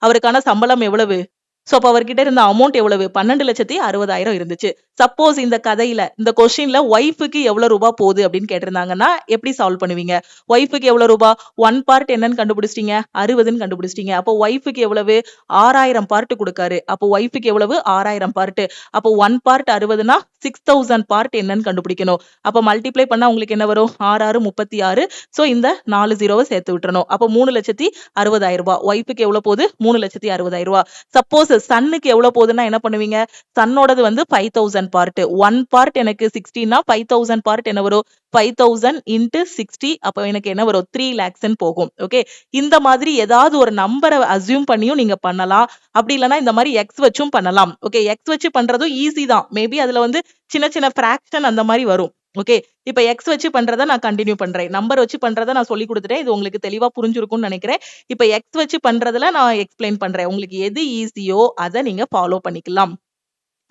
அவருக்கான சம்பளம் எவ்வளவு? சோ அப்ப அவர்கிட்ட இருந்த அமௌண்ட் எவ்வளவு? 12,60,000 இருந்துச்சு. சப்போஸ் இந்த கதையில இந்த கொஸ்டின்ல ஒய்ஃபுக்கு எவ்வளவு ரூபாய் போகுது அப்படின்னு கேட்டிருந்தாங்கன்னா எப்படி சால்வ் பண்ணுவீங்க? ஒய்ஃபுக்கு எவ்வளவு ரூபாய்? 1 பார்ட் என்னன்னு கண்டுபிடிச்சிட்டீங்க? 60ன்னு கண்டுபிடிச்சிட்டீங்க. அப்போ ஒய்ஃபுக்கு எவ்வளவு? 6,000 பார்ட் கொடுக்காரு. அப்போ ஒய்ஃபுக்கு எவ்வளவு? 6,000 பார்ட். அப்போ 1 பார்ட் 60னா 6,000 பார்ட் என்னன்னு கண்டுபிடிக்கணும். அப்ப மல்டிப்ளை பண்ணா உங்களுக்கு என்ன வரும்? 6 6 36. சோ இந்த 4 0வை சேர்த்து விட்டுறணும். அப்போ 3,60,000 ரூபாய். ஒய்ஃபுக்கு எவ்வளவு போகுது? 3,60,000 ரூபாய். சப்போஸ் சன்னுக்கு எவ்வளவு போகுதுன்னா என்ன பண்ணுவீங்க? சன்னோடது வந்து 5,000 பார்ட். 1 பார்ட் எனக்கு 16னா 5,000 பார்ட் என்ன வரும்? 5,000 into 60. அப்ப எனக்கு என்ன வரும்? 3 lakhs போகும். ஓகே, இந்த மாதிரி ஏதாவது ஒரு நம்பரை அசியூம் பண்ணியும் நீங்க பண்ணலாம். அப்படி இல்லைன்னா இந்த மாதிரி எக்ஸ் வச்சும் பண்ணலாம். ஓகே, எக்ஸ் வச்சு பண்றதும் ஈஸி தான். மேபி அதுல வந்து சின்ன சின்ன பிராக்ஷன் அந்த மாதிரி வரும். ஓகே, இப்ப எக்ஸ் வச்சு பண்றத நான் கண்டினியூ பண்றேன். நம்பர் வச்சு பண்றத நான் சொல்லி கொடுத்துட்டேன். இது உங்களுக்கு தெளிவா புரிஞ்சிருக்கும்னு நினைக்கிறேன். இப்ப எக்ஸ் வச்சு பண்றதுல நான் எக்ஸ்பிளைன் பண்றேன். உங்களுக்கு எது ஈஸியோ அதை நீங்க ஃபாலோ பண்ணிக்கலாம்.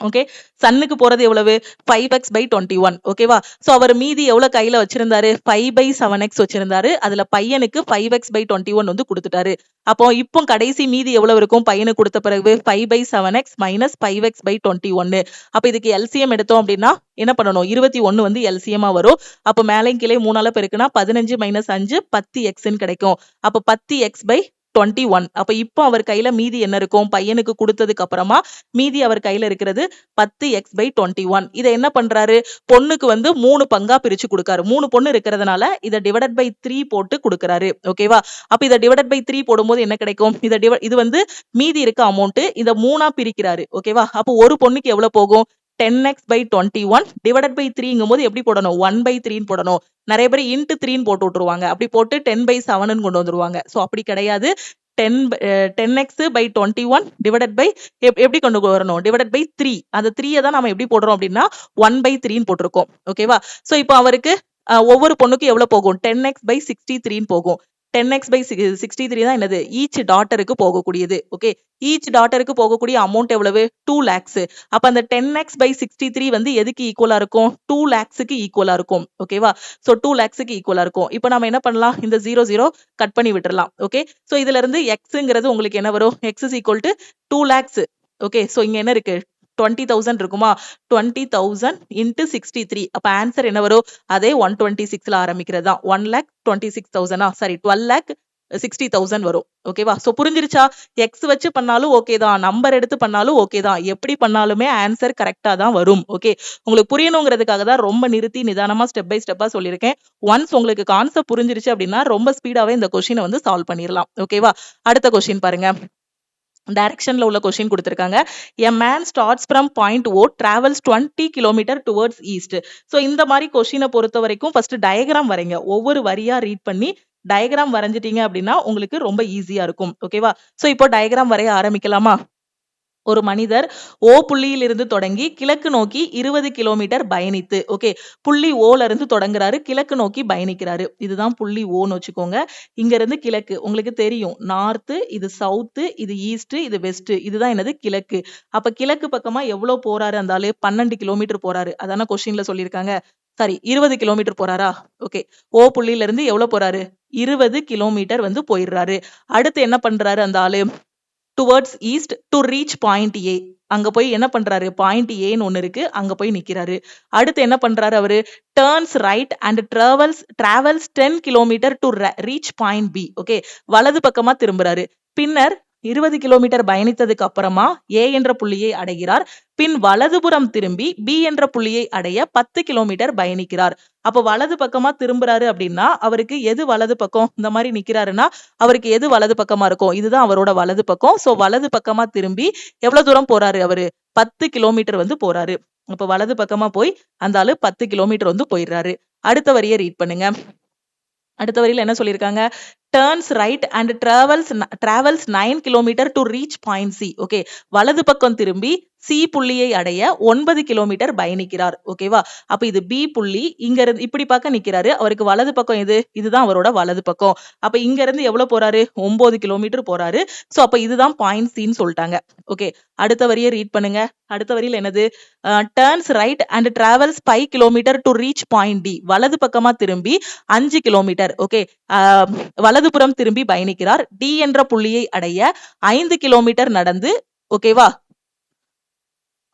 ஓகே, சன்னுக்கு போறது எவ்வளவு? 5x by 21. ஓகேவா? சோ அவர் மீதி எவ்வளவு கையில வச்சிருந்தாரு? 5/7x வச்சிருந்தாரு. அதுல பையனுக்கு 5x by 21 வந்து கொடுத்துட்டாரு. அப்போ இப்போ கடைசி மீதி எவ்வளவு இருக்கும்? பையனுக்கு கொடுத்த பிறகு 5/7x minus 5x by 21. அப்ப இதுக்கு எல்சிஎம் எடுத்தோம் அப்படின்னா என்ன பண்ணணும்? 21 வந்து எல்சிஎம்மா வரும். அப்ப மேலையும் கீழே 3ஆல பெருக்குனா 15 - 5 10x கிடைக்கும். அப்ப 10x by 21. அப்ப இப்போ அவர் கையில மீதி என்ன இருக்கும்? பையனுக்கு கொடுத்ததுக்கு அப்புறமா மீதி அவர் கையில இருக்கிறது 10x by 21. இதை என்ன பண்றாரு? பொண்ணுக்கு வந்து 3 பங்கா பிரிச்சு கொடுக்காரு. 3 பொண்ணு இருக்கிறதுனால இதை டிவைடட் பை 3 போட்டு கொடுக்கறாரு. ஓகேவா? அப்ப இதை டிவைடட் பை 3 போடும்போது என்ன கிடைக்கும்? இது வந்து மீதி இருக்க அமௌண்ட் இதை 3ஆ பிரிக்கிறாரு. ஓகேவா? அப்போ ஒரு பொண்ணுக்கு எவ்வளவு போகும்? 10x by 21 divided by 3ங்கும் போது எப்படி போடணும்? 1/3 போடணும். நிறைய பேர் into 3 போட்டு விட்டுருவாங்க. அப்படி போட்டு 10/7 கொண்டு வந்துருவாங்க. சோ அப்படி கிடையாது. 10x by 21 divided by எப்படி கொண்டு வரணும்? divided by 3. அந்த 3 தான் நாம எப்படி போடுறோம் அப்படின்னா 1/3 போட்டிருக்கோம். ஓகேவா? சோ இப்போ அவருக்கு ஒவ்வொரு பொண்ணுக்கு எவ்வளவு போகும்? 10x by 63 போகும். 10x by 63 தான் என்னது? ஈச் டாட்டருக்கு போகக்கூடியது. ஓகே, ஈச் டாட்டருக்கு போகக்கூடிய அமௌண்ட் எவ்வளவு? 2 lakhs. அப்ப அந்த 10x by 63 வந்து எதுக்கு ஈக்குவலா இருக்கும்? 2 lakhsக்கு ஈக்குவலா இருக்கும். ஓகேவா? சோ 2 lakhsக்கு ஈக்குவலா இருக்கும். இப்போ நாம என்ன பண்ணலாம்? இந்த 0 0 கட் பண்ணி விட்டுறலாம். ஓகே, சோ இதுல இருந்து xங்கிறது உங்களுக்கு என்ன வரும்? x is equal to 2 lakhs. Okay, so இங்க என்ன இருக்கு? 20,000 இருக்குமா? 20,000 into 63. அப்ப ஆன்சர் என்ன வரும்? அதே 126ல ஆரம்பிக்கிறதா. 1,26,000. சாரி, 12,60,000 வரும். ஓகேவா? சோ புரிஞ்சிருச்சா? எக்ஸ் வச்சு பண்ணாலும் ஓகே தான், நம்பர் எடுத்து பண்ணாலும் ஓகே தான், எப்படி பண்ணாலுமே ஆன்சர் கரெக்டா தான் வரும். ஓகே, உங்களுக்கு புரியணுங்கிறதுக்காக தான் ரொம்ப நிறுத்தி நிதானமா ஸ்டெப் பை ஸ்டெப்பா சொல்லியிருக்கேன். ஒன்ஸ் உங்களுக்கு கான்செப்ட் புரிஞ்சிருச்சு அப்படின்னா ரொம்ப ஸ்பீடாவே இந்த கொஸ்டினை வந்து சால்வ் பண்ணிடலாம். ஓகேவா? அடுத்த கொஸ்டின் பாருங்க. டைரக்ஷன்ல உள்ள கொஸ்டின் கொடுத்திருக்காங்க. a man starts from point O, travels 20 km towards east. So இந்த மாதிரி கொஸ்டினை பொறுத்த வரைக்கும் ஃபர்ஸ்ட் டயகிராம் வரைங்க. ஒவ்வொரு வரியா ரீட் பண்ணி டயகிராம் வரைஞ்சிட்டீங்க அப்படின்னா உங்களுக்கு ரொம்ப ஈஸியா இருக்கும். ஓகேவா? சோ இப்போ டயகிராம் வரைய ஆரம்பிக்கலாமா? ஒரு மனிதர் ஓ புள்ளியில் இருந்து தொடங்கி கிழக்கு நோக்கி 20 கிலோமீட்டர் பயணித்து, ஓகே, புள்ளி ஓல இருந்து தொடங்குறாரு, கிழக்கு நோக்கி பயணிக்கிறாரு. இதுதான் புள்ளி ஓன்னு வச்சுக்கோங்க. இங்க இருந்து கிழக்கு உங்களுக்கு தெரியும். நார்த், இது சவுத், இது ஈஸ்ட், இது வெஸ்ட். இதுதான் என்னது? கிழக்கு. அப்ப கிழக்கு பக்கமா எவ்வளவு போறாரு? அந்த ஆளு 12 கிலோமீட்டர் போறாரு. அதான கொஸ்டின்ல சொல்லியிருக்காங்க. சாரி, 20 கிலோமீட்டர் போறாரா? ஓகே, ஓ புள்ளியில இருந்து எவ்வளவு போறாரு? 20 கிலோமீட்டர் வந்து போயிடுறாரு. அடுத்து என்ன பண்றாரு அந்த ஆளு? Towards east to reach point A. அங்க போய் என்ன பண்றாரு? பாயிண்ட் ஏன்னு ஒண்ணு இருக்கு, அங்க போய் நிக்கிறாரு. அடுத்து என்ன பண்றாரு அவரு? Turns right and travels 10 kilometre to reach point B. Okay, வலது பக்கமா திரும்புறாரு. பின்னர் 20 கிலோமீட்டர் பயணித்ததுக்கு அப்புறமா ஏ என்ற புள்ளியை அடைகிறார். பின் வலதுபுறம் திரும்பி பி என்ற புள்ளியை அடைய 10 கிலோமீட்டர் பயணிக்கிறார். அப்ப வலது பக்கமா திரும்புறாரு அப்படின்னா அவருக்கு எது வலது பக்கம்? இந்த மாதிரி நிக்கிறாருன்னா அவருக்கு எது வலது பக்கமா இருக்கும்? இதுதான் அவரோட வலது பக்கம். சோ வலது பக்கமா திரும்பி எவ்வளவு தூரம் போறாரு அவரு? 10 கிலோமீட்டர் வந்து போறாரு. அப்ப வலது பக்கமா போய் அந்த ஆளு 10 கிலோமீட்டர் வந்து போயிடுறாரு. அடுத்த வரியை ரீட் பண்ணுங்க. அடுத்த வரியில என்ன சொல்லியிருக்காங்க? turns right and travels 9 kilometre to reach point C. Okay, வலது பக்கம் திரும்பி சி புள்ளியை அடைய 9 கிலோமீட்டர் பயணிக்கிறார். ஓகேவா? அப்ப இது பி புள்ளி. இங்க இருந்து இப்படி பார்க்க நிக்கிறாரு. அவருக்கு வலது பக்கம் எது? இதுதான் அவரோட வலது பக்கம். அப்ப இங்க இருந்து எவ்வளவு போறாரு? 9 கிலோமீட்டர் போறாரு. சோ அப்ப இதுதான் பாயிண்ட் சின்னு சொல்லிட்டாங்க. ஓகே, அடுத்த வரியை ரீட் பண்ணுங்க. அடுத்த வரியில என்னது? turns right and travels 5 kilometre to reach point D. வலது பக்கமா திரும்பி 5 கிலோமீட்டர். ஓகே, வலதுபுறம் திரும்பி பயணிக்கிறார். டி என்ற புள்ளியை அடைய 5 கிலோமீட்டர் நடந்து. ஓகேவா?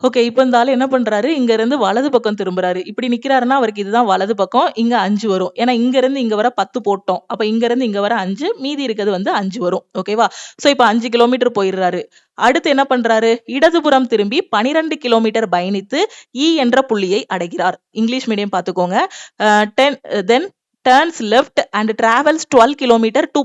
ஓகே, இப்ப இந்த ஆளு என்ன பண்றாரு? இங்க இருந்து வலது பக்கம் திரும்புறாரு. இப்படி நிக்கிறாருன்னா அவருக்கு இதுதான் வலது பக்கம். இங்க 5 வரும். ஏன்னா இங்க இருந்து இங்க வர 10 போட்டோம். அப்ப இங்க இருந்து இங்க வர 5, மீதி இருக்கிறது வந்து 5 வரும். ஓகேவா? சோ இப்ப 5 கிலோமீட்டர் போயிடுறாரு. அடுத்து என்ன பண்றாரு? இடதுபுறம் திரும்பி 12 கிலோமீட்டர் பயணித்து இ என்ற புள்ளியை அடைகிறார். இங்கிலீஷ் மீடியம் பாத்துக்கோங்க. then turns left and travels 12 kilometer to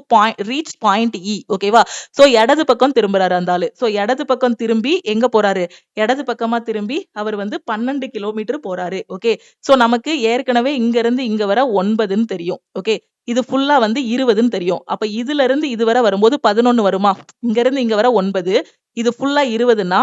reach point E. ஓகேவா? சோ இடது பக்கம் திரும்புறாரு அந்த ஆளு. சோ இடது பக்கம் திரும்பி எங்க போறாரு? இடது பக்கமா திரும்பி அவர் வந்து 12 கிலோமீட்டர் போறாரு. ஓகே, சோ நமக்கு ஏற்கனவே இங்க இருந்து இங்க வர 9ன்னு தெரியும். ஓகே, இது ஃபுல்லா வந்து 20ன்னு தெரியும். அப்ப இதுல இருந்து இது வரை வரும்போது 11 வருமா? இங்க இருந்து இங்க வர 9, இது ஃபுல்லா 20ன்னா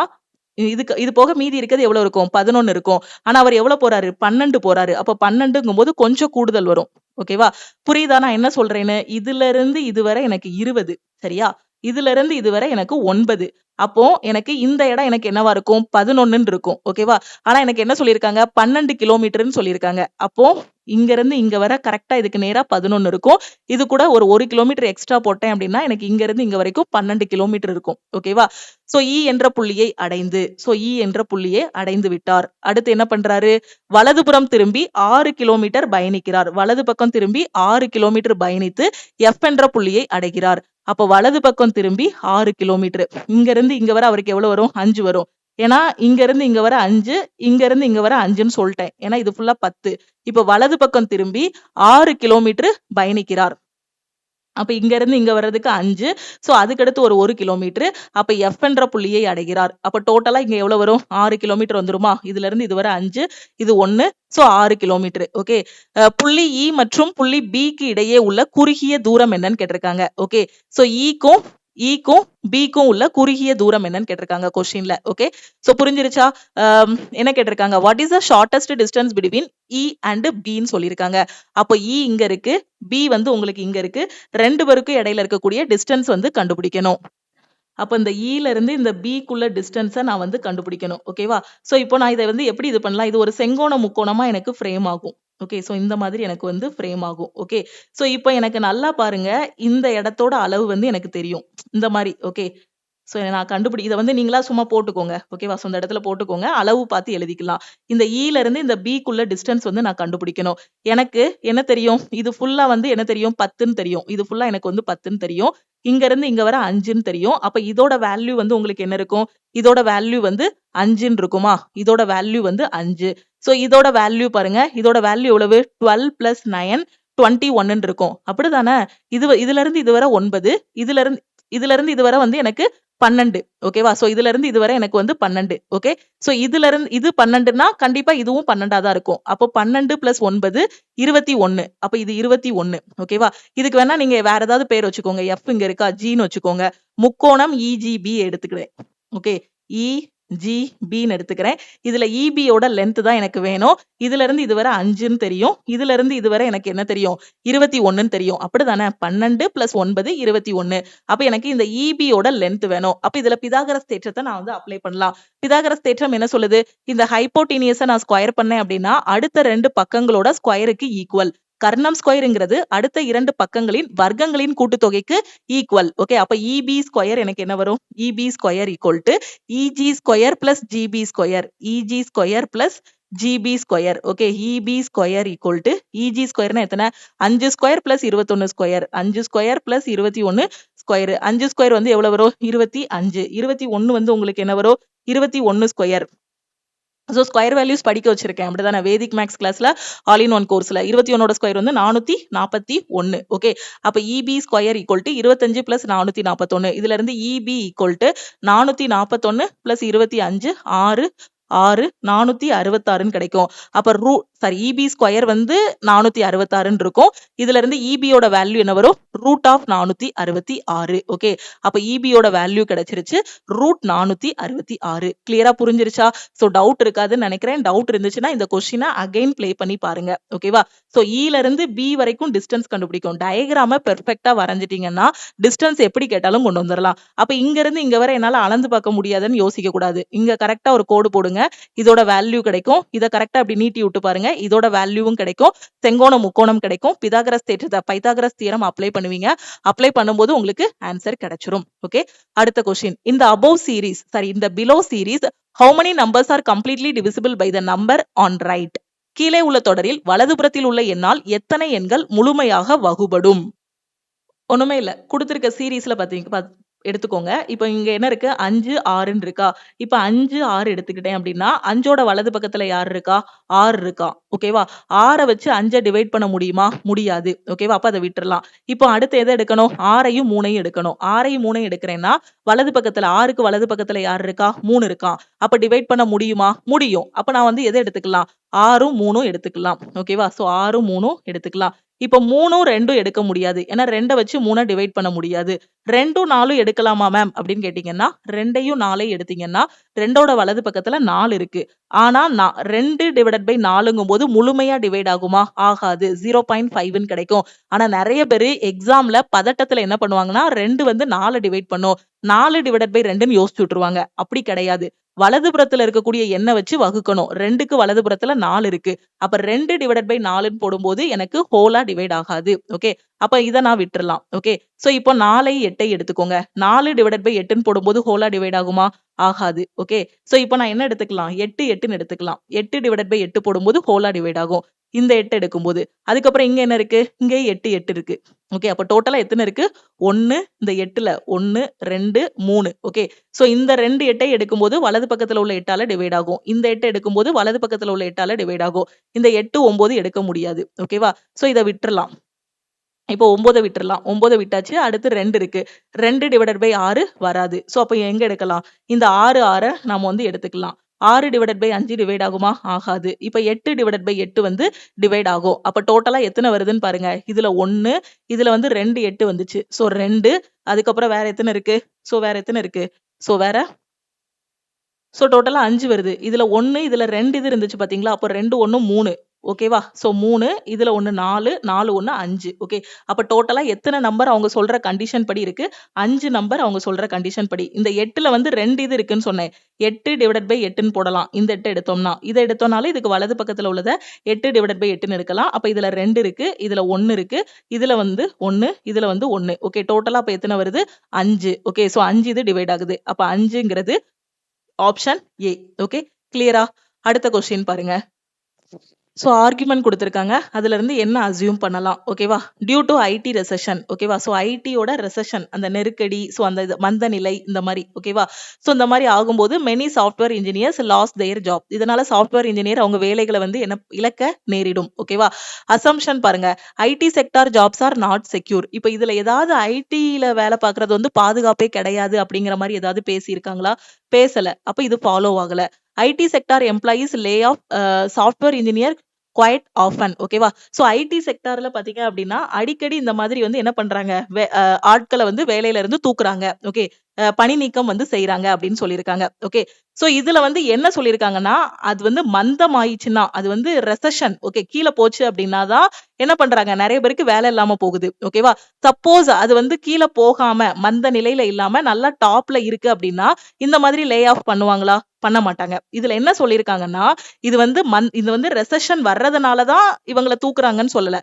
இது போக மீதி இருக்கிறது எவ்வளவு இருக்கும்? 11 இருக்கும். ஆனா அவர் எவ்வளவு போறாரு? 12 போறாரு. அப்ப 12ங்கும் போது கொஞ்சம் கூடுதல் வரும். ஓகேவா? புரியுதா நான் என்ன சொல்றேன்னு? இதுல இருந்து இதுவரை எனக்கு 20, சரியா? இதுல இருந்து இதுவரை எனக்கு 9. அப்போ எனக்கு இந்த இடம் எனக்கு என்னவா இருக்கும்? 11ன்னு இருக்கும். ஓகேவா? ஆனா எனக்கு என்ன சொல்லியிருக்காங்க? 12 கிலோமீட்டர்னு சொல்லியிருக்காங்க. அப்போ இங்க இருந்து இங்க வர கரெக்டா இதுக்கு நேரா 11 இருக்கும். இது கூட ஒரு 1 கிலோமீட்டர் எக்ஸ்ட்ரா போட்டேன் அப்படின்னா எனக்கு இங்க இருந்து இங்க வரைக்கும் 12 கிலோமீட்டர் இருக்கும். ஓகேவா? சோ இ என்ற புள்ளியை அடைந்து விட்டார். அடுத்து என்ன பண்றாரு? வலதுபுறம் திரும்பி 6 கிலோமீட்டர் பயணிக்கிறார். வலது பக்கம் திரும்பி 6 கிலோமீட்டர் பயணித்து எஃப் என்ற புள்ளியை அடைகிறார். அப்ப வலது பக்கம் திரும்பி 6 கிலோமீட்டர். இங்க இருந்து இங்க வர அவருக்கு எவ்வளவு வரும்? 5 வரும். ஏன்னா இங்க இருந்து இங்க வர 5, இங்க இருந்து இங்க வர 5ன்னு சொல்லிட்டேன். ஏன்னா இது ஃபுல்லா 10. இப்ப வலது பக்கம் திரும்பி 6 கிலோமீட்டர் பயணிக்கிறார். அப்ப இங்க இருந்து இங்க வர்றதுக்கு 5. சோ அதுக்கடுத்து ஒரு 1 கிலோமீட்டர். அப்ப எஃப் என்ற புள்ளியை அடைகிறார். அப்ப டோட்டலா இங்க எவ்வளவு வரும்? 6 கிலோமீட்டர் வந்துருமா? இதுல இருந்து இது வரை 5, இது 1, சோ 6 கிலோமீட்டர். ஓகே, புள்ளி இ மற்றும் புள்ளி பிக்கு இடையே உள்ள குறுகிய தூரம் என்னன்னு கேட்டிருக்காங்க. ஓகே, சோ ஈக்கும் பிக்கும் உள்ள குறுகிய தூரம் என்னன்னு கேட்டிருக்காங்க கொஸ்டின்ல. ஓகே, சோ புரிஞ்சிருச்சா? என்ன கேட்டிருக்காங்க? What is the shortest distance between E and பின்னு சொல்லியிருக்காங்க. அப்போ இ இங்க இருக்கு, பி வந்து உங்களுக்கு இங்க இருக்கு. 2 பேருக்கும் இடையில இருக்கக்கூடிய டிஸ்டன்ஸ் வந்து கண்டுபிடிக்கணும். அப்ப இந்த ஈல இருந்து இந்த பிக்குள்ள டிஸ்டன்ஸை நான் வந்து கண்டுபிடிக்கணும். ஓகேவா? சோ இப்போ நான் இதை வந்து எப்படி இது பண்ணலாம்? இது ஒரு செங்கோண முக்கோணமா எனக்கு ஃப்ரேம் ஆகும். ஓகே, சோ இந்த மாதிரி எனக்கு வந்து ஃப்ரேம் ஆகும். ஓகே, சோ இப்போ எனக்கு நல்லா பாருங்க, இந்த இடத்தோட அளவு வந்து எனக்கு தெரியும். இந்த மாதிரி. ஓகே, சோ நான் இதை வந்து நீங்களா சும்மா போட்டுக்கோங்க. ஓகேவா? சோ இந்த இடத்துல போட்டுக்கோங்க, அளவு பார்த்து எழுதிக்கலாம். இந்த ஈல இருந்து இந்த பிக்குள்ள டிஸ்டன்ஸ் வந்து நான் கண்டுபிடிக்கணும். எனக்கு என்ன தெரியும்? இது ஃபுல்லா வந்து என்ன தெரியும்? 10ன்னு தெரியும். இது ஃபுல்லா எனக்கு வந்து 10ன்னு தெரியும். இங்க இருந்து இங்க வர 5ன்னு தெரியும். அப்ப இதோட வேல்யூ வந்து உங்களுக்கு என்ன இருக்கும்? இதோட வேல்யூ வந்து 5ன்னு இருக்குமா? இதோட வேல்யூ வந்து 5. சோ இதோட வேல்யூ பாருங்க. இதோட வேல்யூ எவ்வளவு? 12 + 9 21ன்னு இருக்கும். அப்படிதானே? இதுல இருந்து இது வரை 9, இதுல இருந்து இது வரை வந்து எனக்கு 12. ஓகேவா? சோ இதுல இருந்து இது வரை எனக்கு வந்து 12. ஓகே, சோ இதுல இருந்து இது 12ன்னா கண்டிப்பா இதுவும் 12ஆ தான் இருக்கும். அப்போ 12 + 9 21. அப்ப இது 21. ஓகேவா? இதுக்கு வேணா நீங்க வேற ஏதாவது பேர் வச்சுக்கோங்க. எஃப் இங்க இருக்கா, ஜின்னு வச்சுக்கோங்க. முக்கோணம் இஜிபி எடுத்துக்கிறேன். ஓகே, இஜிபின்னு எடுத்துக்கிறேன். இதுல இபியோட லென்த் தான் எனக்கு வேணும். இதுல இருந்து இதுவரை 5ன்னு தெரியும். இதுல இருந்து இதுவரை எனக்கு என்ன தெரியும்? 21ன்னு தெரியும். அப்படிதானே? 12 + 9 21. அப்ப எனக்கு இந்த இபியோட லென்த் வேணும். அப்ப இதுல பிதாகரஸ் தேற்றத்தை நான் வந்து அப்ளை பண்ணலாம். பிதாகரஸ் தேற்றம் என்ன சொல்லுது? இந்த ஹைப்போடீனியஸை நான் ஸ்கொயர் பண்ணேன் அப்படின்னா அடுத்த 2 பக்கங்களோட ஸ்கொயருக்கு ஈக்குவல். கர்ணம் ஸ்கொயர்ங்கிறது அடுத்த 2 பக்கங்களின் வர்க்கங்களின் கூட்டுத்தொகைக்கு ஈக்குவல். ஓகே, அப்ப இபி ஸ்கொயர் எனக்கு என்ன வரும்? EB square equal to EG square plus GB square. EG square plus GB square. Okay, EB square equal to EG ஸ்கொயர்னா எத்தனை? 5 square plus 21 square. 5 square plus 21 square 5 square வந்து எவ்வளவு வரும் 25 21 வந்து உங்களுக்கு என்ன வரும் 21 ஸ்கொயர். ஸோ ஸ்கொயர் வேல்யூஸ் படிக்க வச்சிருக்கேன் அப்படிதானே வேதிக் மேக்ஸ் கிளாஸ்ல ஆல் இன் ஒன் கோர்ஸ்ல 21ஓட ஸ்கொயர் வந்து 441. ஓகே, அப்ப EB square equal to 25 plus 441. இதுல இருந்து இபி ஈக்குவல் டு 441 பிளஸ் 25 6 6 466 கிடைக்கும். அப்ப இபி ஸ்கொயர் வந்து 466 இருக்கும். இதுல இருந்து இபியோட வேல்யூ என்ன வரும் ரூட் ஆஃப் 466. ஓகே, அப்ப இபியோட வேல்யூ கிடைச்சிருச்சு ரூட் 466. கிளியரா புரிஞ்சிருச்சா? சோ டவுட் இருக்காதுன்னு நினைக்கிறேன். டவுட் இருந்துச்சுன்னா இந்த கொஸ்டினை அகைன் ப்ளே பண்ணி பாருங்க. ஓகேவா? சோ இல இருந்து பி வரைக்கும் டிஸ்டன்ஸ் கண்டுபிடிக்கும். டயக்ராம பெர்ஃபெக்ட்டா வரைஞ்சிட்டீங்கன்னா டிஸ்டன்ஸ் எப்படி கேட்டாலும் கொண்டு வந்துடலாம். அப்ப இங்க இருந்து இங்க வரை என்னால அளந்து பார்க்க முடியாதுன்னு யோசிக்க கூடாது. இங்க கரெக்டா ஒரு கோடு போடுங்க, இதோட வேல்யூ கிடைக்கும். இதை கரெக்டா அப்படி நீட்டி விட்டு பாருங்க, இதோட வேல்யூவும் கிடைக்கும். செங்கோணம் முக்கோணம் கிடைக்கும். பிதாகரஸ் தேற்றத்தை பைத்தாகரஸ் தியரம் அப்ளை பண்ணுவீங்க. அப்ளை பண்ணும்போது உங்களுக்கு ஆன்சர் கிடைச்சிரும். ஓகே, அடுத்த கொஸ்டின். இந்த above series இந்த below series how many numbers are completely divisible by the number on right? கீழே உள்ள தொடரில் வலதுபுறத்தில் உள்ள எண்ணால் எத்தனை எண்கள் முழுமையாக வகுபடும்? ஒண்ணுமே இல்ல, கொடுத்திருக்க சீரீஸ்ல பாத்தீங்க எடுத்துக்கோங்க. இப்போ இங்க என்ன இருக்கு 5 6 இருக்கா. இப்ப 5 6 எடுத்துக்கிட்டேன் அப்படின்னா 5ஓட வலது பக்கத்துல யார் இருக்கா 6 இருக்கா. ஓகேவா? 6 வச்சு 5 டிவைட் பண்ண முடியுமா? முடியாது. ஓகேவா? அப்ப அதை விட்டுறலாம். இப்போ அடுத்து எதை எடுக்கணும் 6ஐயும் 3ஐயும் எடுக்கணும். 6ஐயும் 3ஐயும் எடுக்கிறேன்னா வலது பக்கத்துல 6க்கு வலது பக்கத்துல யார் இருக்கா 3 இருக்கா. அப்ப டிவைட் பண்ண முடியுமா? முடியும். அப்ப நான் வந்து எதை எடுத்துக்கலாம் 6ம் 3ம் எடுத்துக்கலாம். ஓகேவா? சோ 6ம் 3ம் எடுத்துக்கலாம். இப்ப 3ம் 2ம் எடுக்க முடியாது. ஏன்னா 2 வச்சு 3 டிவைட் பண்ண முடியாது. 2ம் 4ம் எடுக்கலாமா மேம் அப்படின்னு கேட்டீங்கன்னா 2ஐயும் 4ஐயும் எடுத்தீங்கன்னா 2ஓட வலது பக்கத்துல 4 இருக்கு. ஆனா 2 டிவைடட் பை 4ங்கும் போது முழுமையா டிவைட் ஆகுமா? ஆகாது. 0.5ன்னு கிடைக்கும். ஆனா நிறைய பேரு எக்ஸாம்ல பதட்டத்துல என்ன பண்ணுவாங்கன்னா 2 வந்து 4 டிவைட் பண்ணும், 4 டிவைடட் பை 2ன்னு யோசிச்சு விட்டுருவாங்க. அப்படி கிடையாது. வலதுபுறத்துல இருக்கக்கூடிய எண்ணை வச்சு வகுக்கணும். 2க்கு வலதுபுறத்துல 4 இருக்கு. அப்ப 2 டிவைடட் பை 4ன்னு போடும்போது எனக்கு ஹோலா டிவைட் ஆகாது. ஓகே, அப்ப இதை நான் விட்டுறலாம். ஓகே, சோ இப்போ 4ஐ 8ஐ எடுத்துக்கோங்க. 4 டிவைடட் பை 8ன்னு போடும்போது ஹோலா டிவைட் ஆகுமா? ஆகாது. ஓகே, சோ இப்போ நான் என்ன எடுத்துக்கலாம் 8 8ன்னு எடுத்துக்கலாம். 8 டிவைடட் பை 8 போடும்போது ஹோலா டிவைட் ஆகும் இந்த 8 எடுக்கும்போது. அதுக்கப்புறம் இங்க என்ன இருக்கு இங்கே 8 8 இருக்கு. ஓகே, அப்ப டோட்டலா எத்தனை இருக்கு 1 இந்த 8ல 1 2 3. ஓகே, சோ இந்த 2 8ஐ எடுக்கும்போது வலது பக்கத்துல உள்ள 8ஆல டிவைட் ஆகும். இந்த 8 எடுக்கும்போது வலது பக்கத்துல உள்ள 8ஆல டிவைட் ஆகும். இந்த 8 9 எடுக்க முடியாது. ஓகேவா? சோ இதை விட்டுறலாம். இப்போ 9 விட்டுறலாம். 9 விட்டாச்சு. அடுத்து 2 இருக்கு. 2 டிவைடட் பை 6 வராது. சோ அப்ப எங்க எடுக்கலாம் இந்த 6 நாம வந்து எடுத்துக்கலாம். 6 டிவைடட் பை 5 டிவைட் ஆகுமா? ஆகாது. இப்ப 8 டிவைடட் பை 8 வந்து டிவைட் ஆகும். அப்ப டோட்டலா எத்தனை வருதுன்னு பாருங்க. இதுல 1, இதுல வந்து 2 8 வந்துச்சு. சோ 2, அதுக்கப்புறம் வேற எத்தனை இருக்கு சோ வேற சோ டோட்டலா 5 வருது. இதுல 1 இதுல 2 இது இருந்துச்சு பாத்தீங்களா? அப்போ 2 1 3. ஓகேவா? சோ 3 இதுல 1 4 4 1 5. ஓகே, அப்ப டோட்டலா எத்தனை நம்பர் அவங்க சொல்ற கண்டிஷன் படி இருக்கு 5 நம்பர் அவங்க சொல்ற கண்டிஷன் படி. இந்த 8ல வந்து 2 இது இருக்குன்னு சொன்னேன். 8 டிவைடட் பை 8ன்னு போடலாம். இந்த 8 எடுத்தோம்னா இதை எடுத்தோம்னாலும் இதுக்கு வலது பக்கத்துல உள்ளத 8 டிவைடட் பை 8ன்னு எடுக்கலாம். அப்ப இதுல 2 இருக்கு, இதுல 1 இருக்கு, இதுல வந்து 1, இதுல வந்து 1. ஓகே, டோட்டலா அப்ப எத்தனை வருது 5. ஓகே, சோ 5 இது டிவைட் ஆகுது. அப்ப 5ங்கிறது ஆப்ஷன் ஏ. ஓகே, கிளியரா? அடுத்த கொஸ்டின் பாருங்க. சோ ஆர்குமெண்ட் கொடுத்திருக்காங்க. அதுல இருந்து என்ன அசியூம் பண்ணலாம்? ஓகேவா? Due to IT recession. ஓகேவா? சோ ஐடியோட ரெசெஷன் அந்த நெருக்கடி, சோ அந்த மந்த நிலை இந்த மாதிரி. ஓகேவா? சோ இந்த மாதிரி ஆகும்போது many software engineers lost their job. இதனால சாஃப்ட்வேர் இன்ஜினியர் அவங்க வேலைகளை வந்து என்ன இழக்க நேரிடும். ஓகேவா? அசம்ஷன் பாருங்க. IT sector jobs are not secure. இப்ப இதுல ஏதாவது ஐடில வேலை பார்க்கறது வந்து பாதுகாப்பே கிடையாது அப்படிங்கிற மாதிரி ஏதாவது பேசியிருக்காங்களா? பேசல. அப்ப இது ஃபாலோ ஆகல. IT sector employees lay off software engineer quite often. ஓகேவா? சோ ஐடி செக்டார்ல பாத்தீங்க அப்படின்னா அடிக்கடி இந்த மாதிரி வந்து என்ன பண்றாங்க ஆட்களை வந்து வேலையில இருந்து தூக்குறாங்க. ஓகே, பணி நீக்கம் வந்து செய்யறாங்க அப்படின்னு சொல்லியிருக்காங்க. ஓகே, சோ இதுல வந்து என்ன சொல்லியிருக்காங்கன்னா அது வந்து மந்தம் ஆயிடுச்சுன்னா அது வந்து ரெசெஷன். ஓகே, கீழே போச்சு அப்படின்னா தான் என்ன பண்றாங்க நிறைய பேருக்கு வேலை இல்லாம போகுது. ஓகேவா? சப்போஸ் அது வந்து கீழே போகாம மந்த நிலையில இல்லாம நல்லா டாப்ல இருக்கு அப்படின்னா இந்த மாதிரி லே ஆஃப் பண்ணுவாங்களா? பண்ண மாட்டாங்க. இதுல என்ன சொல்லியிருக்காங்கன்னா இது வந்து ரெசெஷன் வர்றதுனாலதான் இவங்களை தூக்குறாங்கன்னு சொல்லல.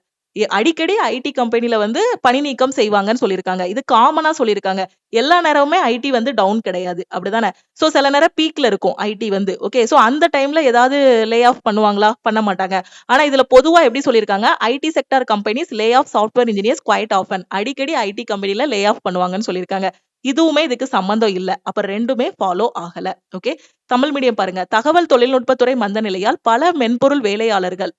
அடிக்கடி ஐடி கம்பெனில வந்து பணி நீக்கம் செய்வாங்கன்னு சொல்லியிருக்காங்க. இது காமனா சொல்லியிருக்காங்க. எல்லா நேரமுமே ஐடி வந்து டவுன் கிடையாது. அப்படிதானே? சோ சில நேரம் பீக்ல இருக்கும் ஐடி வந்து. ஓகே. சோ அந்த டைம்ல ஏதாவது லே ஆஃப் பண்ணுவாங்களா? பண்ண மாட்டாங்க. ஆனா இதுல பொதுவா எப்படி சொல்லியிருக்காங்க? IT sector companies lay off software engineers quite often. அடிக்கடி ஐடி கம்பெனில லே ஆஃப் பண்ணுவாங்கன்னு சொல்லியிருக்காங்க. இதுவுமே இதுக்கு சம்மந்தம் இல்ல. அப்ப 2மே ஃபாலோ ஆகல. ஓகே. தமிழ் மீடியம் பாருங்க. தகவல் தொழில்நுட்பத்துறை மந்த நிலையால் பல மென்பொருள் வேலையாளர்கள்,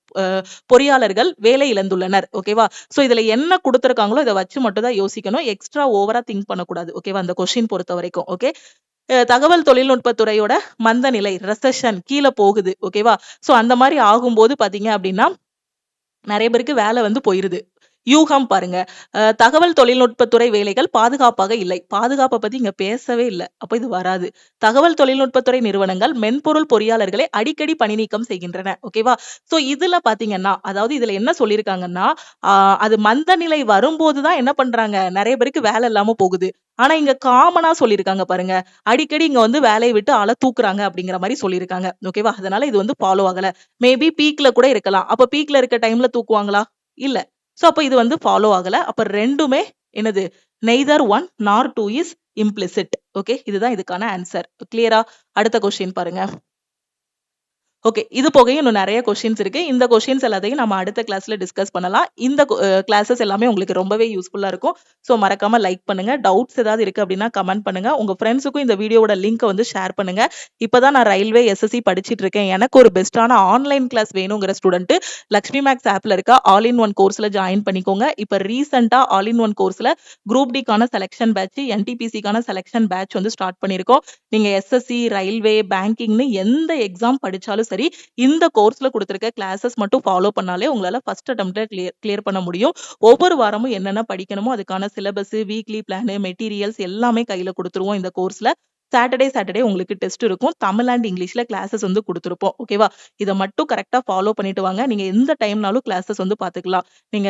பொறியாளர்கள் வேலை இழந்துள்ளனர். ஓகேவா? சோ இதுல என்ன குடுத்திருக்காங்களோ இத வச்சு மட்டும் தான் யோசிக்கணும். எக்ஸ்ட்ரா ஓவரா திங்க் பண்ணக்கூடாது. ஓகேவா? அந்த கொஸ்டின் பொறுத்தவரைக்கும். ஓகே. தகவல் தொழில்நுட்பத்துறையோட மந்த நிலை, ரெசெஷன் கீழ போகுது. ஓகேவா? சோ அந்த மாரி ஆகும்போது பாத்தீங்க அப்டின்னா, நெறைய பேருக்கு வேலை வந்து போயிருது. யூகம் பாருங்க. தகவல் தொழில்நுட்பத்துறை வேலைகள் பாதுகாப்பாக இல்லை. பாதுகாப்ப பத்தி இங்க பேசவே இல்ல. அப்ப இது வராது. தகவல் தொழில்நுட்பத்துறை நிறுவனங்கள் மென்பொருள் பொறியாளர்களை அடிக்கடி பணி நீக்கம் செய்கின்றன. ஓகேவா? சோ இதுல பாத்தீங்கன்னா, அதாவது இதுல என்ன சொல்லியிருக்காங்கன்னா, ஆ அது மந்த நிலை வரும்போது தான் என்ன பண்றாங்க, நெறைய பேருக்கு வேலை இல்லாம போகுது. ஆனா இங்க காமனா சொல்லியிருக்காங்க பாருங்க. அடிக்கடி இங்க வந்து வேலைய விட்டு ஆள தூக்குறாங்க அப்படிங்கிற மாரி சொல்லியிருக்காங்க. ஓகேவா? அதனால இது வந்து ஃபாலோ ஆகல. மேபி பீக்ல கூட இருக்கலாம். அப்ப பீக்ல இருக்க டைம்ல தூக்குவாங்களா? இல்ல. சோ அப்ப இது வந்து ஃபாலோ ஆகல. அப்ப 2மே என்னது? நெய்தர் 1 நார் 2 இஸ் இம்ப்ளிசிட். ஓகே. இதுதான் இதுக்கான ஆன்சர். கிளியரா? அடுத்த கொஸ்டின் பாருங்க. ஓகே. இது போகயும் இன்னும் நெறைய கொஸ்டின்ஸ் இருக்கு. இந்த கொஸ்டின்ஸ் எல்லாத்தையும் நம்ம அடுத்த கிளாஸ்ல டிஸ்கஸ் பண்ணலாம். இந்த கிளாஸஸ் எல்லாமே உங்களுக்கு ரொம்பவே யூஸ்ஃபுல்லா இருக்கும். சோ மறக்காம லைக் பண்ணுங்க. டவுட்ஸ் ஏதாவது இருக்கு அப்டின்னா கமெண்ட் பண்ணுங்க. உங்க ஃப்ரெண்ட்ஸுக்கும் இந்த வீடியோவோட லிங்க்க வந்து ஷேர் பண்ணுங்க. இப்பதான் நான் ரயில்வே எஸ்எஸ்சி படிச்சிட்டு இருக்கேன். எனக்கு ஒரு பெஸ்ட்டான ஆன்லைன் கிளாஸ் வேணுங்கிற ஸ்டூடண்ட் லக்ஷ்மி மேக்ஸ் ஆப்ல இருக்க ஆல் இன் ஒன் கோர்ஸ்ல ஜாயின் பண்ணிக்கோங்க. இப்ப ரீசென்ட்டா ஆல் இன் ஒன் கோர்ஸ்ல குரூப் டிக்கான செலக்ஷன் பேட்ச், என்டிபிசிக்கான செலக்ஷன் பேட்ச் வந்து ஸ்டார்ட் பண்ணியிருக்கோம். நீங்க எஸ்எஸ்சி, ரயில்வே, பேங்கிங்னு எந்த எக்ஸாம் படிச்சாலும் சரி, இந்த கோர்ஸ்ல குடுத்திருக்க கிளாஸஸ் மட்டும் ஃபாலோ பண்ணாலே உங்களால ஃபர்ஸ்ட் அட்டெம்ப்ட்ல கிளியர் பண்ண முடியும். ஒவ்வொரு வாரமும் என்னென்ன படிக்கணுமோ அதுக்கான சிலபஸ், வீக்லி பிளான், மெட்டீரியல்ஸ் எல்லாமே கையில குடுத்துருவோம் இந்த கோர்ஸ்ல. சாட்டர்டே உங்களுக்கு டெஸ்ட் இருக்கும். தமிழ் அண்ட் இங்கிலீஷ்ல கிளாஸஸ் வந்து குடுத்திருப்போம். ஓகேவா? இத மட்டும் கரெக்ட்டா ஃபாலோ பண்ணிட்டு வாங்க. நீங்க எந்த டைம்னாலும் கிளாஸஸ் வந்து பாத்துக்கலாம். நீங்க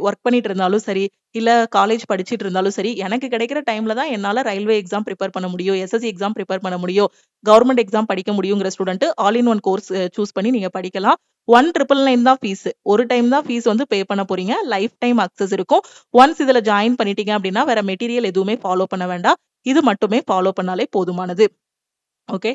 வொர்க் பண்ணிட்டு இருந்தாலும் சரி, இல்ல காலேஜ் படிச்சிட்டு இருந்தாலும் சரி, எனக்கு கிடைக்கிற டைம்ல தான் என்னால ரயில்வே எக்ஸாம் பிரிப்பேர் பண்ண முடியும். எஸ்எஸ்சி எக்ஸாம் பிரிப்பேர் பண்ண முடியும். கவர்ன்மென்ட் எக்ஸாம் படிக்க முடியுங்கிற student all in one course choose பண்ணி நீங்க படிக்கலாம். 1999 தான் ஃபீஸ். ஒரு டைம் தான் ஃபீஸ் வந்து பே பண்ண போறீங்க. லைஃப் டைம் அக்சஸ் இருக்கும். ஒன்ஸ் இதுல ஜாயின் பண்ணிட்டீங்க அப்டின்னா வேற மெட்டீரியல் எதுவுமே ஃபாலோ பண்ண வேண்டாம். இது மட்டுமே ஃபாலோ பண்ணாலே போதுமானது. ஓகே.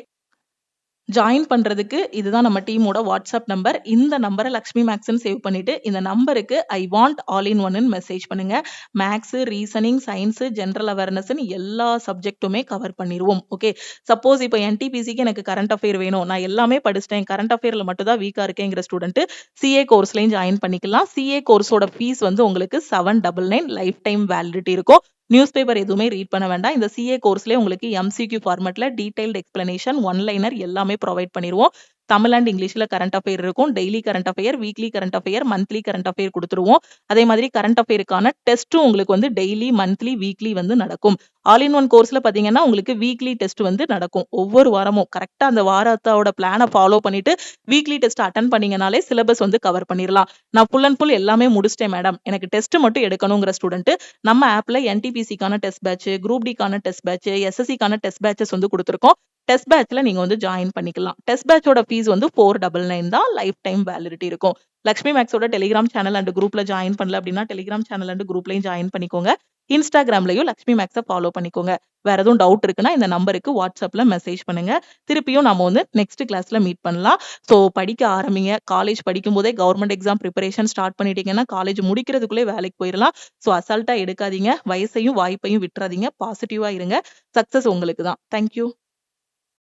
ஜாயின் பண்றதுக்கு இதுதான் நம்ம டீமோட வாட்ஸ்அப் நம்பர். இந்த நம்பர லக்ஷ்மி மேக்ஸ்ன்னு சேவ் பண்ணிட்டு, இந்த நம்பருக்கு ஐ வாண்ட் ஆல் இன் ஒன்னு மெசேஜ் பண்ணுங்க. மேக்ஸ், ரீசனிங், சயின்ஸ், ஜெனரல் அவேர்னஸ்ன்னு எல்லா சப்ஜெக்ட்டுமே கவர் பண்ணிருவோம். ஓகே. சப்போஸ் இப்ப என்டிபிசிக்கு எனக்கு கரண்ட் அஃபேர் வேணும். நான் எல்லாமே படிச்சுட்டேன். கரண்ட் அஃபேர்ல மட்டும் தான் வீக்கா இருக்கேங்கிற ஸ்டூடண்ட் சிஏ கோர்ஸ்லயும் ஜாயின் பண்ணிக்கலாம். சிஏ கோர்ஸோட ஃபீஸ் வந்து உங்களுக்கு 799 லைஃப் டைம் வேலிடிட்டி இருக்கும். நியூஸ் பேப்பர் எதுவுமே ரீட் பண்ண வேண்டாம். இந்த சிஏ கோர்ஸ்லயே உங்களுக்கு எம்சிக்யூ ஃபார்மட்ல டீடைல்டு எக்ஸ்பிளனேஷன், ஒன் லைனர் எல்லாமே ப்ரொவைட் பண்ணிருவோம். தமிழ் அண்ட் இங்கிலீஷ்ல கரண்ட் அஃபேர் இருக்கும். Daily current affair, weekly current affair, monthly current affair குடுத்துருவோம். அதே மாதிரி கரண்ட் அஃபேருக்கான டெஸ்ட்டும் உங்களுக்கு வந்து டெய்லி, மந்த்லி, வீக்லி வந்து நடக்கும். ஆல் இன் ஒன் கோர்ஸ்ல பாத்தீங்கன்னா, உங்களுக்கு வீக்லி டெஸ்ட் வந்து நடக்கும். ஒவ்வொரு வாரமும் கரெக்ட்டா அந்த வாரத்தோட பிளான ஃபாலோ பண்ணிட்டு வீக்லி டெஸ்ட் அட்டெண்ட் பண்ணீங்கனாலே சிலபஸ் வந்து கவர் பண்ணிரலாம். நான் ஃபுல் அண்ட் ஃபுல் எல்லாமே முடிச்சிட்டேன் மேடம். எனக்கு டெஸ்ட் மட்டும் எடுக்கணுங்கிற ஸ்டூடண்ட் நம்ம ஆப்ல என்டிபிசிக்கான டெஸ்ட் பேட்ச், குரூப் டிக்கான டெஸ்ட் பேட்ச், எஸ்எஸ்சிக்கான டெஸ்ட் பேட்சஸ் வந்து குடுத்துருக்கோம். டெஸ்ட் பேட்ச்ல நீங்க வந்து ஜாயின் பண்ணிக்கலாம். டெஸ்ட் பேட்சோட ஃபீஸ் வந்து 499 தான். லைஃப் டைம் வேலிடிட்டி இருக்கும். லக்ஷ்மி மேக்ஸோட டெலிகிராம் சேனல் அண்ட் குரூப்ல ஜாயின் பண்ணல அப்படின்னா, டெலிகிராம் சேனல் அண்ட் குரூப்லயும் ஜாயின் பண்ணிக்கோங்க. இன்ஸ்டாகிராம்லயும் லக்ஷ்மி மேக்ஸ ஃபாலோ பண்ணிக்கோங்க. வேற எதுவும் டவுட் இருக்குன்னா இந்த நம்பருக்கு வாட்ஸ்அப்ல மெசேஜ் பண்ணுங்க. திருப்பியும் நாம வந்து நெக்ஸ்ட் கிளாஸ்ல மீட் பண்ணலாம். சோ படிக்க ஆரம்பிங்க. காலேஜ் படிக்கும்போதே கவர்ன்மென்ட் எக்ஸாம் பிரிப்பரேஷன் ஸ்டார்ட் பண்ணிட்டீங்கன்னா, காலேஜ் முடிக்கிறதுக்குள்ளே வேலைக்கு போயிரலாம். சோ அசால்ட்டா எடுக்காதீங்க. வயசையும் வாய்ப்பையும் விட்டுறாதீங்க. பாசிட்டிவா இருங்க. சக்சஸ் உங்களுக்கு தான். Thank you.